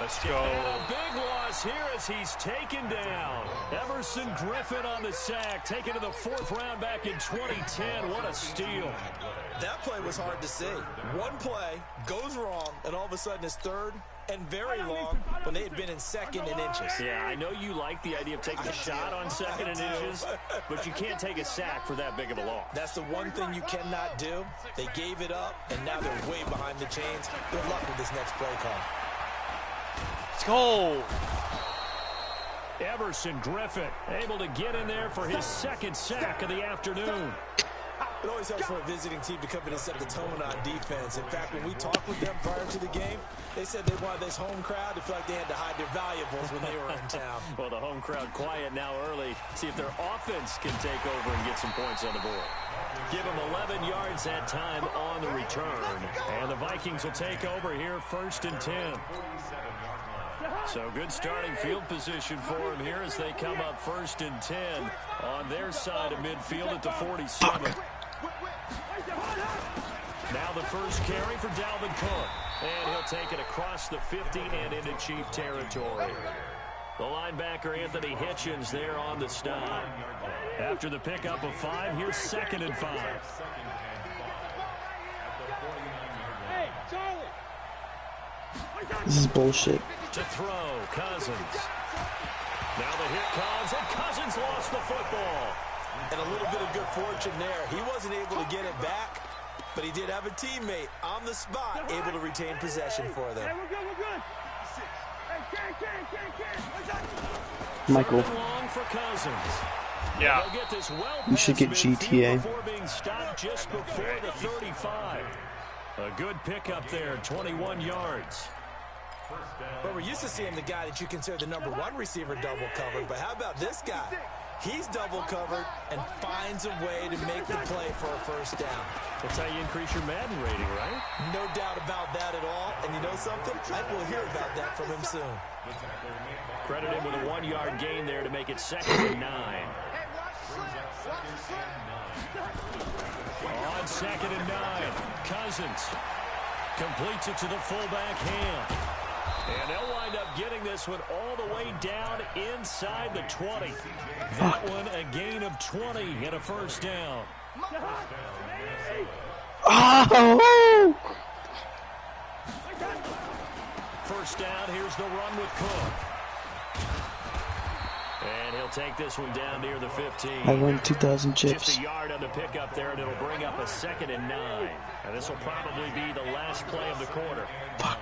Let's go. And a big loss here as he's taken down. Everson Griffin on the sack, taken to the fourth round back in 2010. What a steal. That play was hard to see. One play goes wrong, and all of a sudden it's third and very long when they had been in second and inches. Yeah, I know you like the idea of taking a shot on second and inches, but you can't take a sack for that big of a loss. That's the one thing you cannot do. They gave it up, and now they're way behind the chains. Good luck with this next play call. Let's go. Everson Griffin able to get in there for his second sack of the afternoon. It always helps for a visiting team to come in and set the tone on defense. In fact, when we talked with them prior to the game, they said they wanted this home crowd to feel like they had to hide their valuables when they were in town. Well, the home crowd quiet now early. See if their offense can take over and get some points on the board. Give them 11 yards that time on the return. And the Vikings will take over here first and 10. So good starting field position for them here as they come up first and 10 on their side of midfield at the 47. Now the first carry for Dalvin Cook. And he'll take it across the 50 and into Chief territory. The linebacker, Anthony Hitchens, there on the stop. After the pickup of 5, here's 2nd and 5. This is bullshit. To throw, Cousins. Now the hit comes, and Cousins lost the football. And a little bit of good fortune there. He wasn't able to get it back, but he did have a teammate on the spot able to retain possession for them. Michael, Long for Cousins. Yeah. Get this well you should get GTA. before being stopped just before the 35. A good pickup there, 21 yards. But we're used to seeing the guy that you consider the #1 receiver double covered. But how about this guy? He's double covered and finds a way to make the play for a first down. That's how you increase your Madden rating, right? No doubt about that at all. And you know something? I will hear about that from him soon. Credit him with a 1-yard gain there to make it 2nd and 9. On 2nd and 9, Cousins completes it to the fullback hand. And they'll wind up getting this one all the way down inside the 20. That one a gain of 20 and a first down. Oh! First down, here's the run with Cook. And he'll take this one down near the 15. I won 2,000 chips. Just a yard on the pickup there, and it'll bring up a 2nd and 9. And this will probably be the last play of the quarter. Fuck.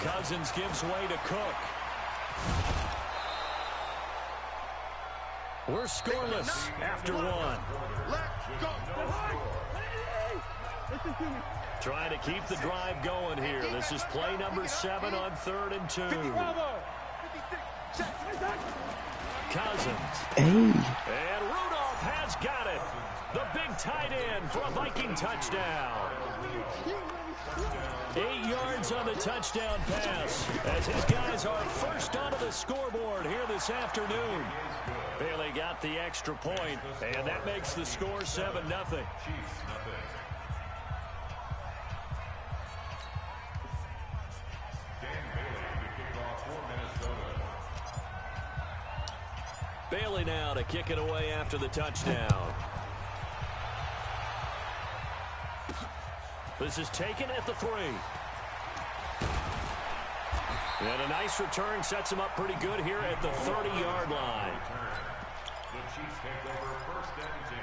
Cousins gives way to Cook. We're scoreless after 1. Trying to keep the drive going here. This is play number 7 on 3rd and 2. Cousins. Hey. And Rudolph has got it. The big tight end for a Viking touchdown. 8 yards on the touchdown pass as his guys are first onto the scoreboard here this afternoon. Bailey got the extra point, and that makes the score 7-0. Bailey now to kick it away after the touchdown. This is taken at the 3. And a nice return sets him up pretty good here at the 30-yard line. The Chiefs take over 1st and 10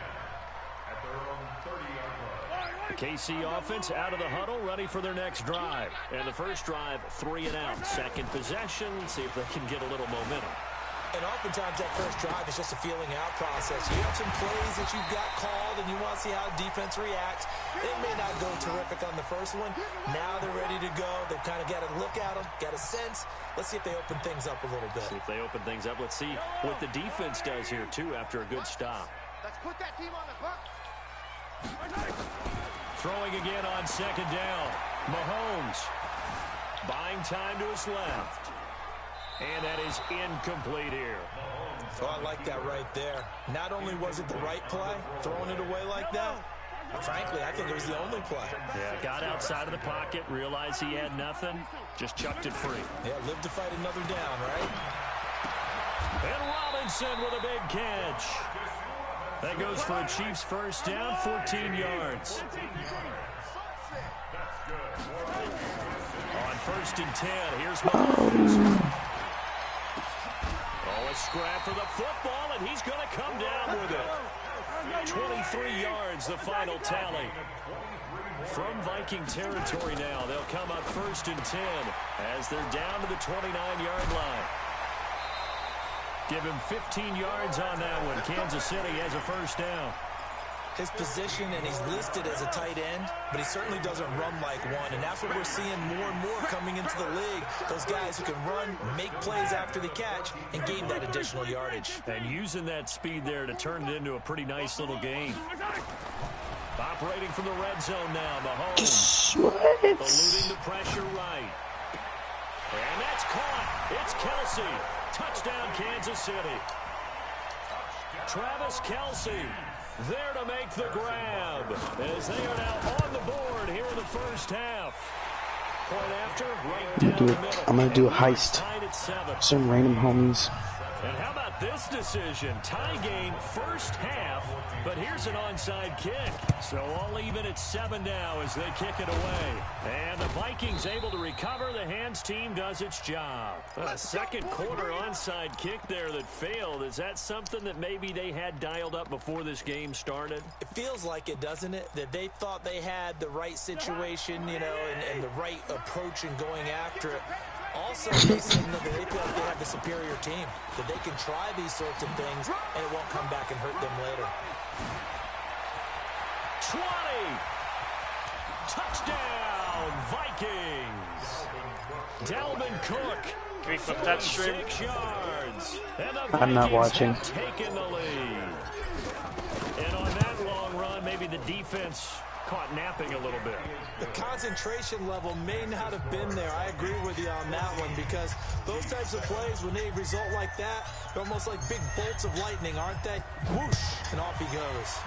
at their own 30-yard line. The KC offense out of the huddle, ready for their next drive. And the first drive, 3 and out. Second possession, see if they can get a little momentum. And oftentimes that first drive is just a feeling out process. You have some plays that you've got called and you want to see how defense reacts. It may not go terrific on the first one. Now they're ready to go. They've kind of got a look at them, got a sense. Let's see if they open things up a little bit. See if they open things up. Let's see what the defense does here, too, after a good stop. Let's put that team on the hook. Throwing again on 2nd down. Mahomes buying time to his left. And that is incomplete here. Oh, I like that right there. Not only was it the right play, throwing it away like that, but frankly, I think it was the only play. Yeah, got outside of the pocket, realized he had nothing, just chucked it free. Yeah, live to fight another down, right? And Robinson with a big catch. That goes for a Chiefs first down, 14 yards. On 1st and 10, here's Mahomes. A scrap for the football, and he's going to come down with it. 23 yards, the final tally. From Viking territory now, they'll come up 1st and 10 as they're down to the 29-yard line. Give him 15 yards on that one. Kansas City has a first down. His position, and he's listed as a tight end, but he certainly doesn't run like one, and that's what we're seeing more and more coming into the league. Those guys who can run, make plays after the catch, and gain that additional yardage. And using that speed there to turn it into a pretty nice little game. Operating from the red zone now, Mahomes. Eluding the pressure right. And that's caught. It's Kelsey. Touchdown, Kansas City. Travis Kelsey. there to make the grab, as they are now on the board here in the first half. Point after, right down the middle. I'm gonna do a heist. Tied at 7. Some random homies. And how about this decision? Tie game first half, but here's an onside kick. So all even at 7 now as they kick it away. And the Vikings able to recover. The hands team does its job. A second quarter onside kick there that failed. Is that something that maybe they had dialed up before this game started? It feels like it, doesn't it? That they thought they had the right situation, you know, and the right approach in going after it. Also, they signal that they feel like they have the superior team, that they can try these sorts of things, and it won't come back and hurt them later. 20! Touchdown, Vikings! Dalvin Cook. Can we flip that stream? 6 yards. And the I'm not watching. Vikings have taken the lead. And on that long run, maybe the defense caught napping a little bit. The concentration level may not have been there. I agree with you on that one, because those types of plays, when they result like that, they're almost like big bolts of lightning, aren't they? Whoosh, and off he goes.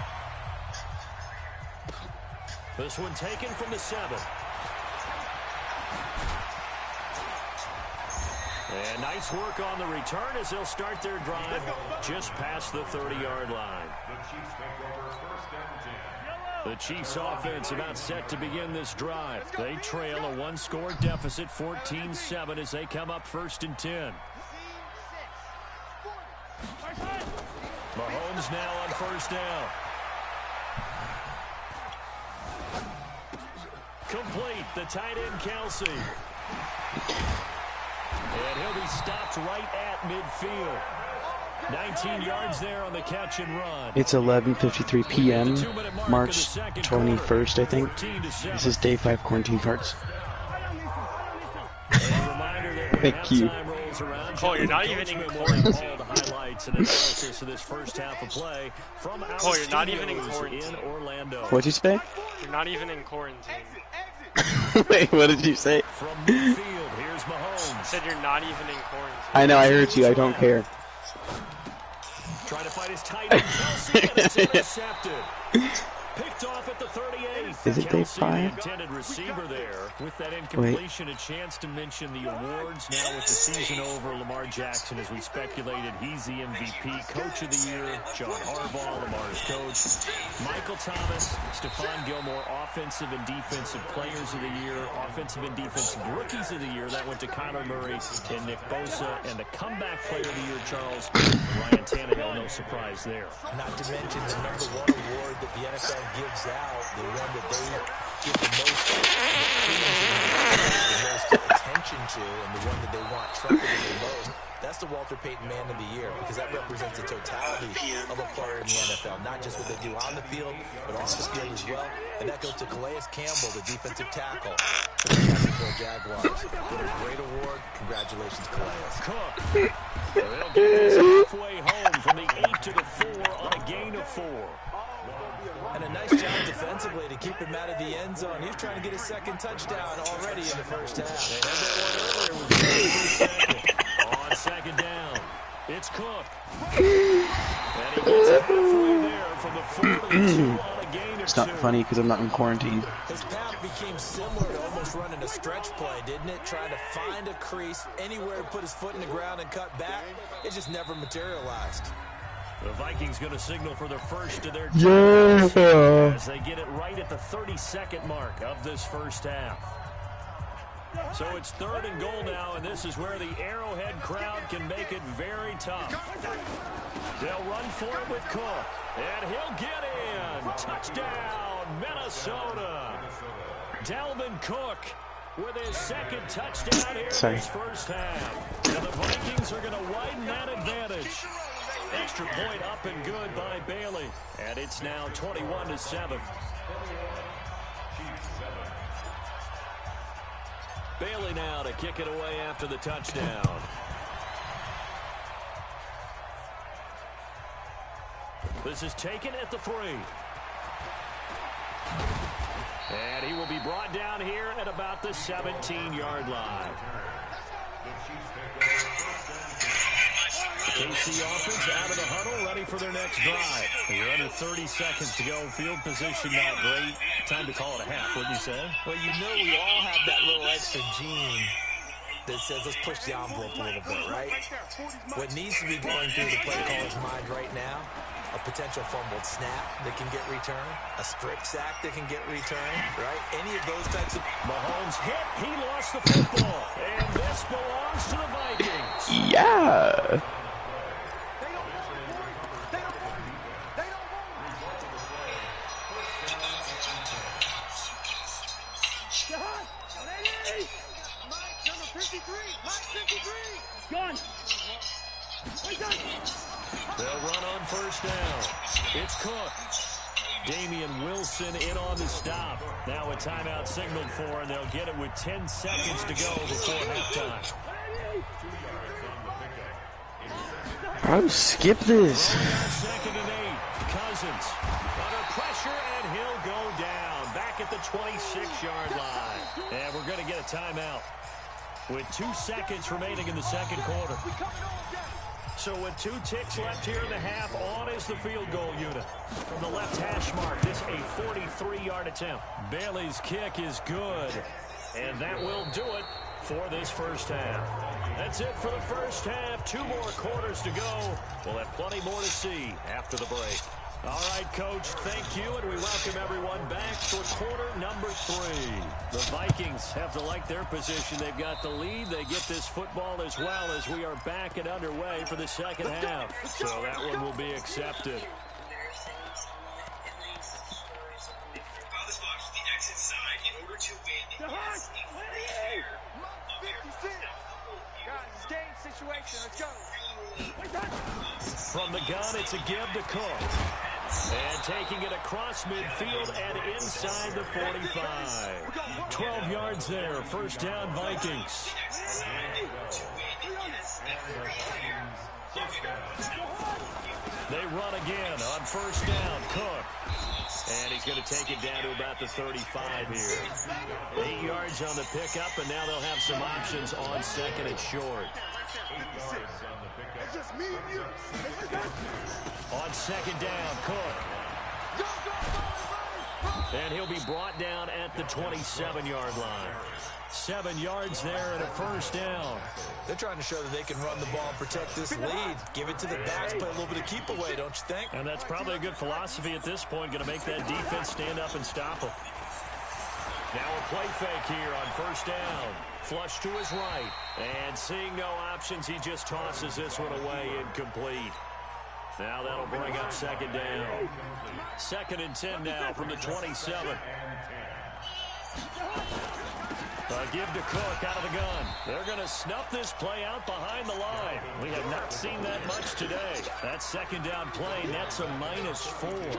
This one taken from the 7. And nice work on the return as they'll start their drive just past the 30-yard line. The Chiefs offense about set to begin this drive. They trail a 1-score deficit, 14-7, as they come up 1st and 10. Mahomes now on 1st down. Complete, the tight end Kelsey. And he'll be stopped right at midfield. 19 yards there on the catch and run. It's 11:53 p.m. March 21st, I think. This is day 5 quarantine cards. Thank you. Cole, you're not even in quarantine. Cole, you're not even in quarantine. What'd you say? You're not even in quarantine. Wait, what did you say? From midfield, here's Mahomes. I said you're not even in quarantine. I know, I heard you. I don't care. Trying to fight his tight end, Kelsey, and it's intercepted. Picked off at the 38. Is it day 5? Intended receiver there. With that incompletion, a chance to mention the awards. Now with the season over, Lamar Jackson, as we speculated, he's the MVP, Coach of the Year. John Harbaugh, Lamar's coach. Michael Thomas, Stephon Gilmore, Offensive and Defensive Players of the Year. Offensive and Defensive Rookies of the Year. That went to Kyler Murray and Nick Bosa. And the Comeback Player of the Year, Charles, Ryan Tannehill, no surprise there. Not to mention the #1 award that the NFL gives out, the one that they give the most attention to, and the one that they want trumpeted the most. That's the Walter Payton Man of the Year, because that represents the totality of a player in the NFL, not just what they do on the field, but off the field as well. And that goes to Calais Campbell, the defensive tackle for the Jacksonville Jaguars. What a great award. Congratulations, Calais. Cook. They'll get this halfway home from the 8 to the 4 on a gain of 4. And a nice job defensively to keep him out of the end zone. He was trying to get his second touchdown already in the first half. They had that one earlier with second. On 2nd down, it's Cook. And he gets it halfway there from the 42 on a gain of 2. It's not funny because I'm not in quarantine. His path became similar to almost running a stretch play, didn't it? Trying to find a crease anywhere to put his foot in the ground and cut back. It just never materialized. The Vikings going to signal for their first to their Yeah. as they get it right at the 32nd mark of this first half. So it's 3rd and goal now, and this is where the Arrowhead crowd can make it very tough. They'll run for it with Cook, and he'll get in. Touchdown, Minnesota. Dalvin Cook with his 2nd touchdown here in this first half. And the Vikings are going to widen that advantage. Extra point up and good by Bailey. And it's now 21-7. Bailey now to kick it away after the touchdown. This is taken at the 3. And he will be brought down here at about the 17-yard line. KC offense out of the huddle, ready for their next drive. You're under 30 seconds to go. Field position not great. Time to call it a half, wouldn't you say? Well, you know we all have that little extra gene that says let's push the envelope a little bit, right? What needs to be going through the play caller's mind right now, a potential fumbled snap that can get returned, a strip sack that can get returned, right? Any of those types of... Mahomes hit, he lost the football, and this belongs to the Vikings. Yeah. They'll run on first down. It's Cook. Damian Wilson in on the stop. Now a timeout signaled for, and they'll get it with 10 seconds to go before halftime. Bro, skip this. Second and 8. Cousins under pressure, and he'll go down. Back at the 26-yard line. And we're going to get a timeout with 2 seconds remaining in the second quarter. So with 2 ticks left here in the half, on is the field goal unit. From the left hash mark, this a 43-yard attempt. Bailey's kick is good, and that will do it for this first half. That's it for the first half. 2 more quarters to go. We'll have plenty more to see after the break. All right, Coach, thank you, and we welcome everyone back for quarter number 3. The Vikings have to like their position. They've got the lead. They get this football as well as we are back and underway for the second half. So that one will be accepted. From the gun, it's a give to Cook. And taking it across midfield and inside the 45. 12 yards there. First down, Vikings. They run again on first down. Cook. And he's going to take it down to about the 35 here. 8 yards on the pickup, and now they'll have some options on second and short. On second down, Cook. And he'll be brought down at the 27-yard line. 7 yards there and a first down. They're trying to show that they can run the ball and protect this lead. Give it to the backs, play a little bit of keep away, don't you think? And that's probably a good philosophy at this point. Going to make that defense stand up and stop them. Now a play fake here on first down. Flush to his right. And seeing no options, he just tosses this one away, incomplete. Now that'll bring up second down. 2nd and 10 now from the 27. Give to Cook out of the gun. They're going to snuff this play out behind the line. We have not seen that much today. That second down play, that's a -4.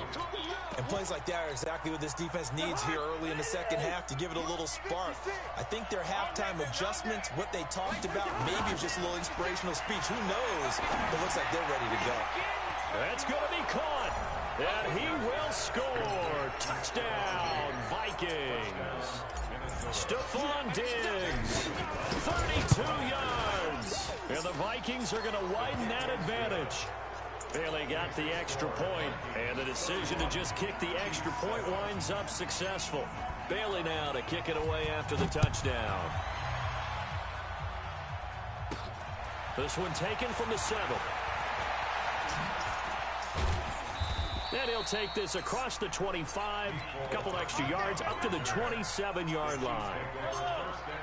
And plays like that are exactly what this defense needs here early in the second half to give it a little spark. I think their halftime adjustments, what they talked about, maybe it was just a little inspirational speech. Who knows? It looks like they're ready to go. That's going to be caught. And he will score. Touchdown, Vikings. Stephon Diggs, 32 yards. And the Vikings are going to widen that advantage. Bailey got the extra point, and the decision to just kick the extra point winds up successful. Bailey now to kick it away after the touchdown. This one taken from the 7. And he'll take this across the 25, a couple extra yards, up to the 27-yard line.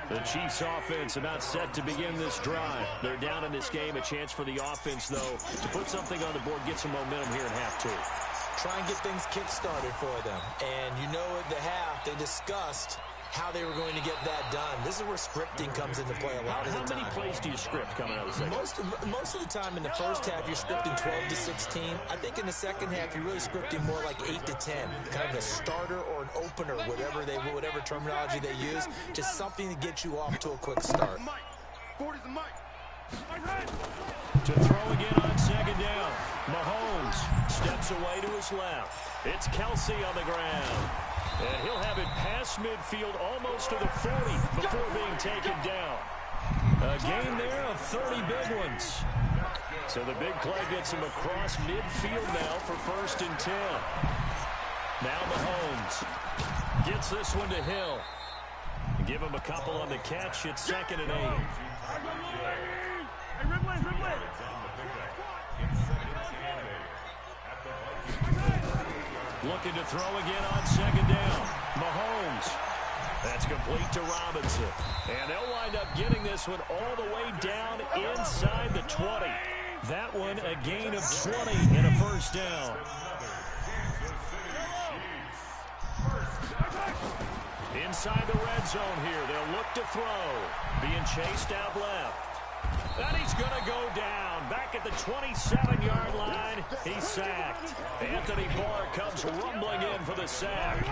The Chiefs offense about set to begin this drive. They're down in this game. A chance for the offense, though, to put something on the board, get some momentum here in half 2. Try and get things kick-started for them. And you know at the half, they discussed how they were going to get that done. This is where scripting comes into play a lot of the time. How many plays do you script coming out of the second? Most of the time in the first half, you're scripting 12 to 16. I think in the second half, you're really scripting more like 8 to 10. Kind of a starter or an opener, whatever terminology they use. Just something to get you off to a quick start. To throw again on second down. Mahomes steps away to his left. It's Kelsey on the ground. And he'll have it past midfield almost to the 40 before being taken down. A gain there of 30 big ones. So the big play gets him across midfield now for 1st and 10. Now Mahomes gets this one to Hill. Give him a couple on the catch. It's 2nd and 8. Looking to throw again on 2nd down. Mahomes. That's complete to Robinson. And they'll wind up getting this one all the way down inside the 20. That one a gain of 20 and a 1st down. Inside the red zone here. They'll look to throw. Being chased out left. And he's going to go down. Back at the 27-yard line. He's sacked. Anthony Barr comes rumbling in for the sack.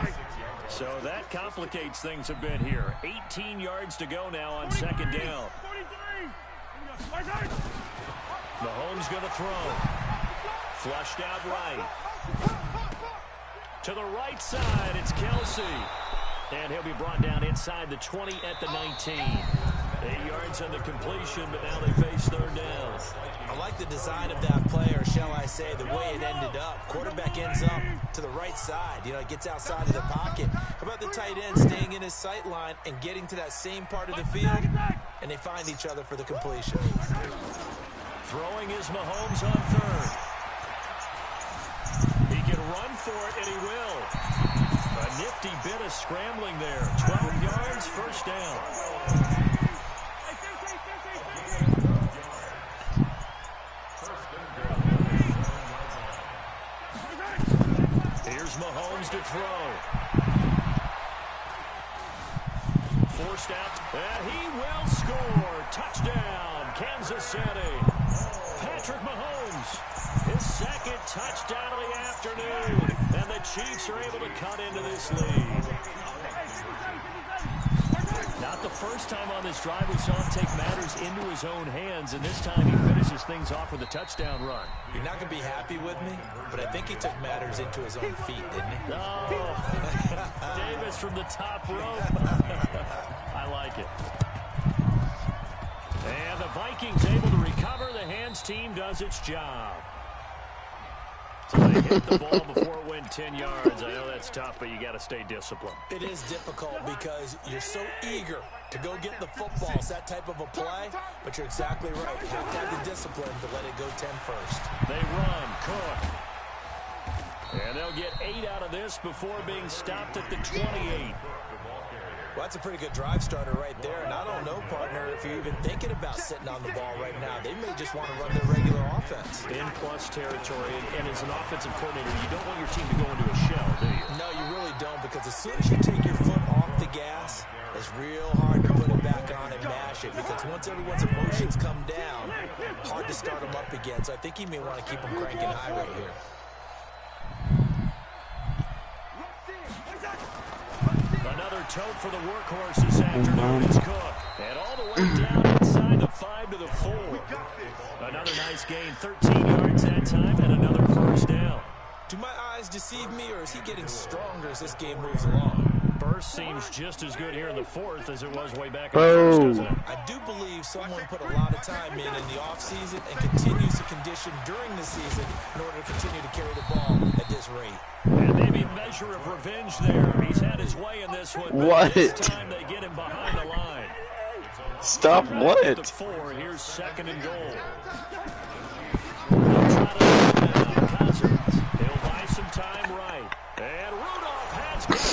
So that complicates things a bit here. 18 yards to go now on 2nd down. Mahomes going to throw. Flushed out right. To the right side, it's Kelsey. And he'll be brought down inside the 20 at the 19. 8 yards on the completion, but now they face 3rd down. I like the design of that play, or shall I say the way it ended up. Quarterback ends up to the right side. You know, it gets outside of the pocket. How about the tight end staying in his sight line and getting to that same part of the field? And they find each other for the completion. Throwing is Mahomes on 3rd. He can run for it, and he will. A nifty bit of scrambling there. 12 yards, 1st down. Here's Mahomes to throw. Forced out, and he will score. Touchdown, Kansas City. Patrick Mahomes, his 2nd touchdown of the afternoon. And the Chiefs are able to cut into this lead. Not the first time on this drive we saw him take matters into his own hands, and this time he finishes things off with a touchdown run. You're not going to be happy with me, but I think he took matters into his own feet, didn't he? Oh, Davis from the top rope. I like it. And the Vikings able to recover. The hands team does its job. So they hit the ball before it went 10 yards. I know that's tough, but you got to stay disciplined. It is difficult because you're so eager to go get the football. It's that type of a play, but you're exactly right. You have to have the discipline to let it go 10 first. They run, Cook. And they'll get 8 out of this before being stopped at the 28. Well, that's a pretty good drive starter right there. And I don't know, partner, if you're even thinking about sitting on the ball right now. They may just want to run their regular offense. In plus territory. And as an offensive coordinator, you don't want your team to go into a shell, do you? No, you really don't, because as soon as you take your foot off the gas, it's real hard to put it back on and mash it. Because once everyone's emotions come down, hard to start them up again. So I think he may want to keep them cranking high right here. Another tote for the workhorse this afternoon is Cook. And all the way down inside the 5 to the 4. Another nice gain, 13 yards that time, and another 1st down. Do my eyes deceive me, or is he getting stronger as this game moves along? Burst seems just as good here in the 4th as it was way back in the 1st, doesn't it? I do believe someone put a lot of time in the offseason and continues to condition during the season in order to continue to carry the ball at this rate. And maybe a measure of revenge there. He's had his way in this one. What? This time they get him behind the line. Stop what? At the 4, here's 2nd and goal. They'll try to slow down Cousins. He'll buy some time right. And Rudolph has got it.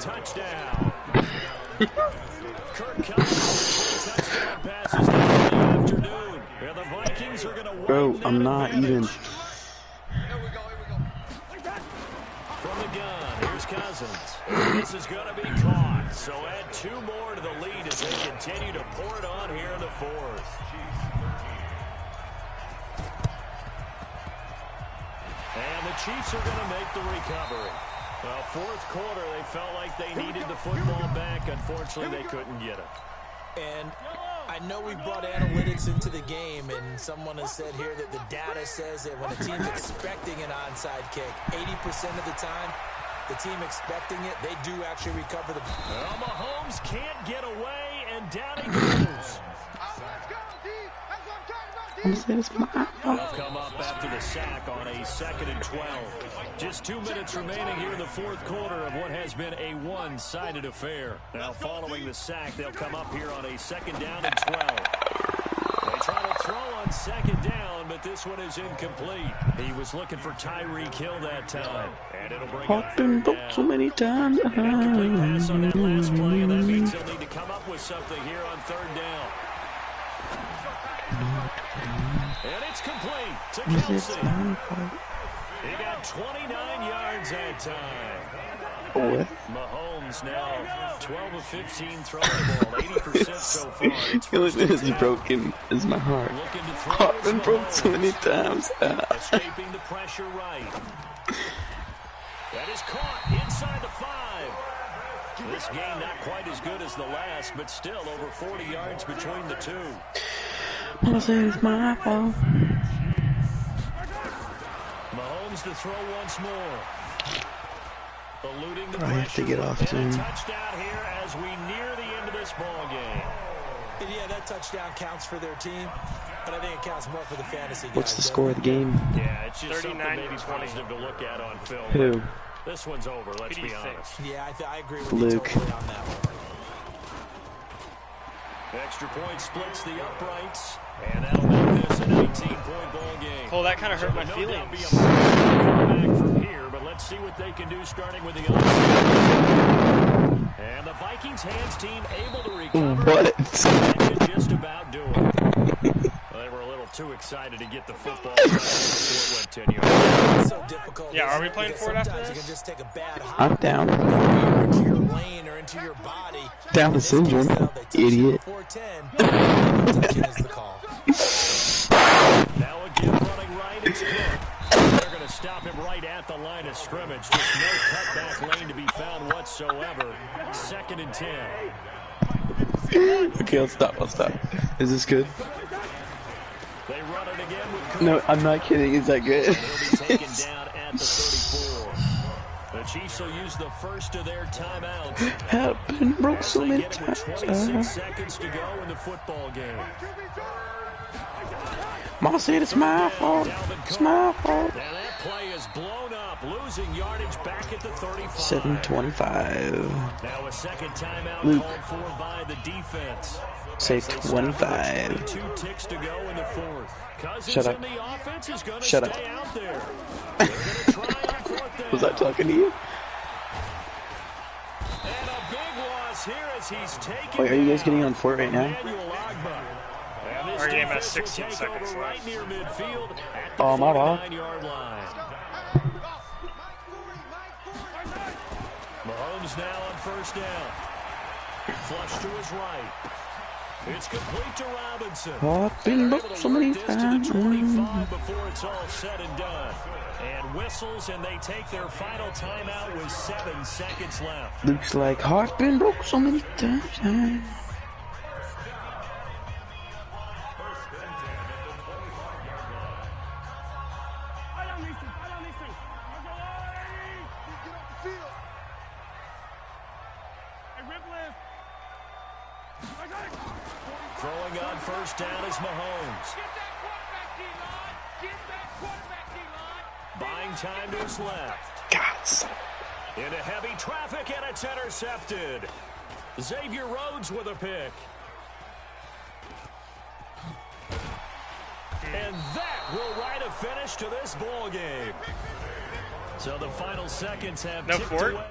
Touchdown. Kirk Cousins, 3 touchdown passes in the afternoon. And the Vikings are going to win. Bro, I'm not even. From the gun, here's Cousins. This is going to be caught. So add 2 more to the lead as they continue to pour it on here in the 4th. And the Chiefs are going to make the recovery. Well, 4th quarter, they felt like they needed the football back. Unfortunately, they couldn't get it. And I know we brought analytics into the game, and someone has said here that the data says that when a team's expecting an onside kick, 80% of the time, the team expecting it, they do actually recover the ball. Well, Mahomes can't get away, and and down he goes. They'll come up after the sack on a 2nd and 12. Just 2 minutes remaining here in the 4th quarter of what has been a one-sided affair. Now following the sack, they'll come up here on a 2nd down and 12. They try to throw on 2nd down, but this one is incomplete. He was looking for Tyreek Hill that time. And it'll bring up been broke so many times. An incomplete pass on that last play, and that means they'll need to come up with something here on 3rd down. And it's complete to Kelsey. He got 29 yards that time. What? Mahomes now 12 of 15 throwing the ball, 80% so far. It's as broken as my heart. I've been broke so many times. Escaping the pressure right. That is caught inside the 5. This game not quite as good as the last, but still over 40 yards between the two. I'll say it's my fault. Mahomes to throw once more. Eluding the I have to get off soon. Touchdown here as we near the end of this ball game. And yeah, that touchdown counts for their team, but I think it counts more for the fantasy guys. What's the score of the game? Yeah, it's just something maybe positive to look at on film. Who? This one's over, let's be honest. Yeah, I agree with Luke. you totally on that one. Extra point splits the uprights, and that'll make this an 18-point ball game. Oh, that kind of hurt my feelings. Be a comeback from here, but let's see what they can do starting with the onside. And the Vikings hands team able to recover. What? That could just about do it. They were a little too excited to get the football before it went 10 yards. It's so difficult. Yeah, are we playing for it after this? You can just take a bad hop. I'm down. Into your lane or into your body. Down syndrome, idiot. Now again running right, it's Cook. They're going to stop him right at the line of scrimmage. Just no cutback lane to be found whatsoever. 2nd and 10. Okay, I'll stop. Is this good? They run it again with Cook. No, I'm not kidding. Is that good? And he'll be taken down at the 34. The Chiefs will use the first of their timeouts. Have been broke so many times. 26 seconds to go in the football game. Mama said it's my fault. It's my fault. And that play is blown up, losing yardage back at the 35. 7:25. Now a second timeout Luke. called for by the defense. Say 25. 2 ticks to go in the 4th. Cousins Shut up. in the offense is going to Shut stay up. out there. They're going to try on 4th down. Was I talking to you? And a big loss here as he's taken. Wait, are you guys getting on Fort right now? Our game has 16 seconds left. Right near midfield at the Oh, my bad. 49-yard line. Mahomes now on 1st down. Flush to his right. It's complete to Robinson. I've been broke so many times. 25 before it's all said and done. And whistles, and they take their final timeout with 7 seconds left. Looks like heart been broke so many times. Throwing on 1st down is Mahomes. Buying time to his left. God. Into heavy traffic, and it's intercepted. Xavier Rhodes with a pick. And that will write a finish to this ball game. So the final seconds have No ticked Fort? away.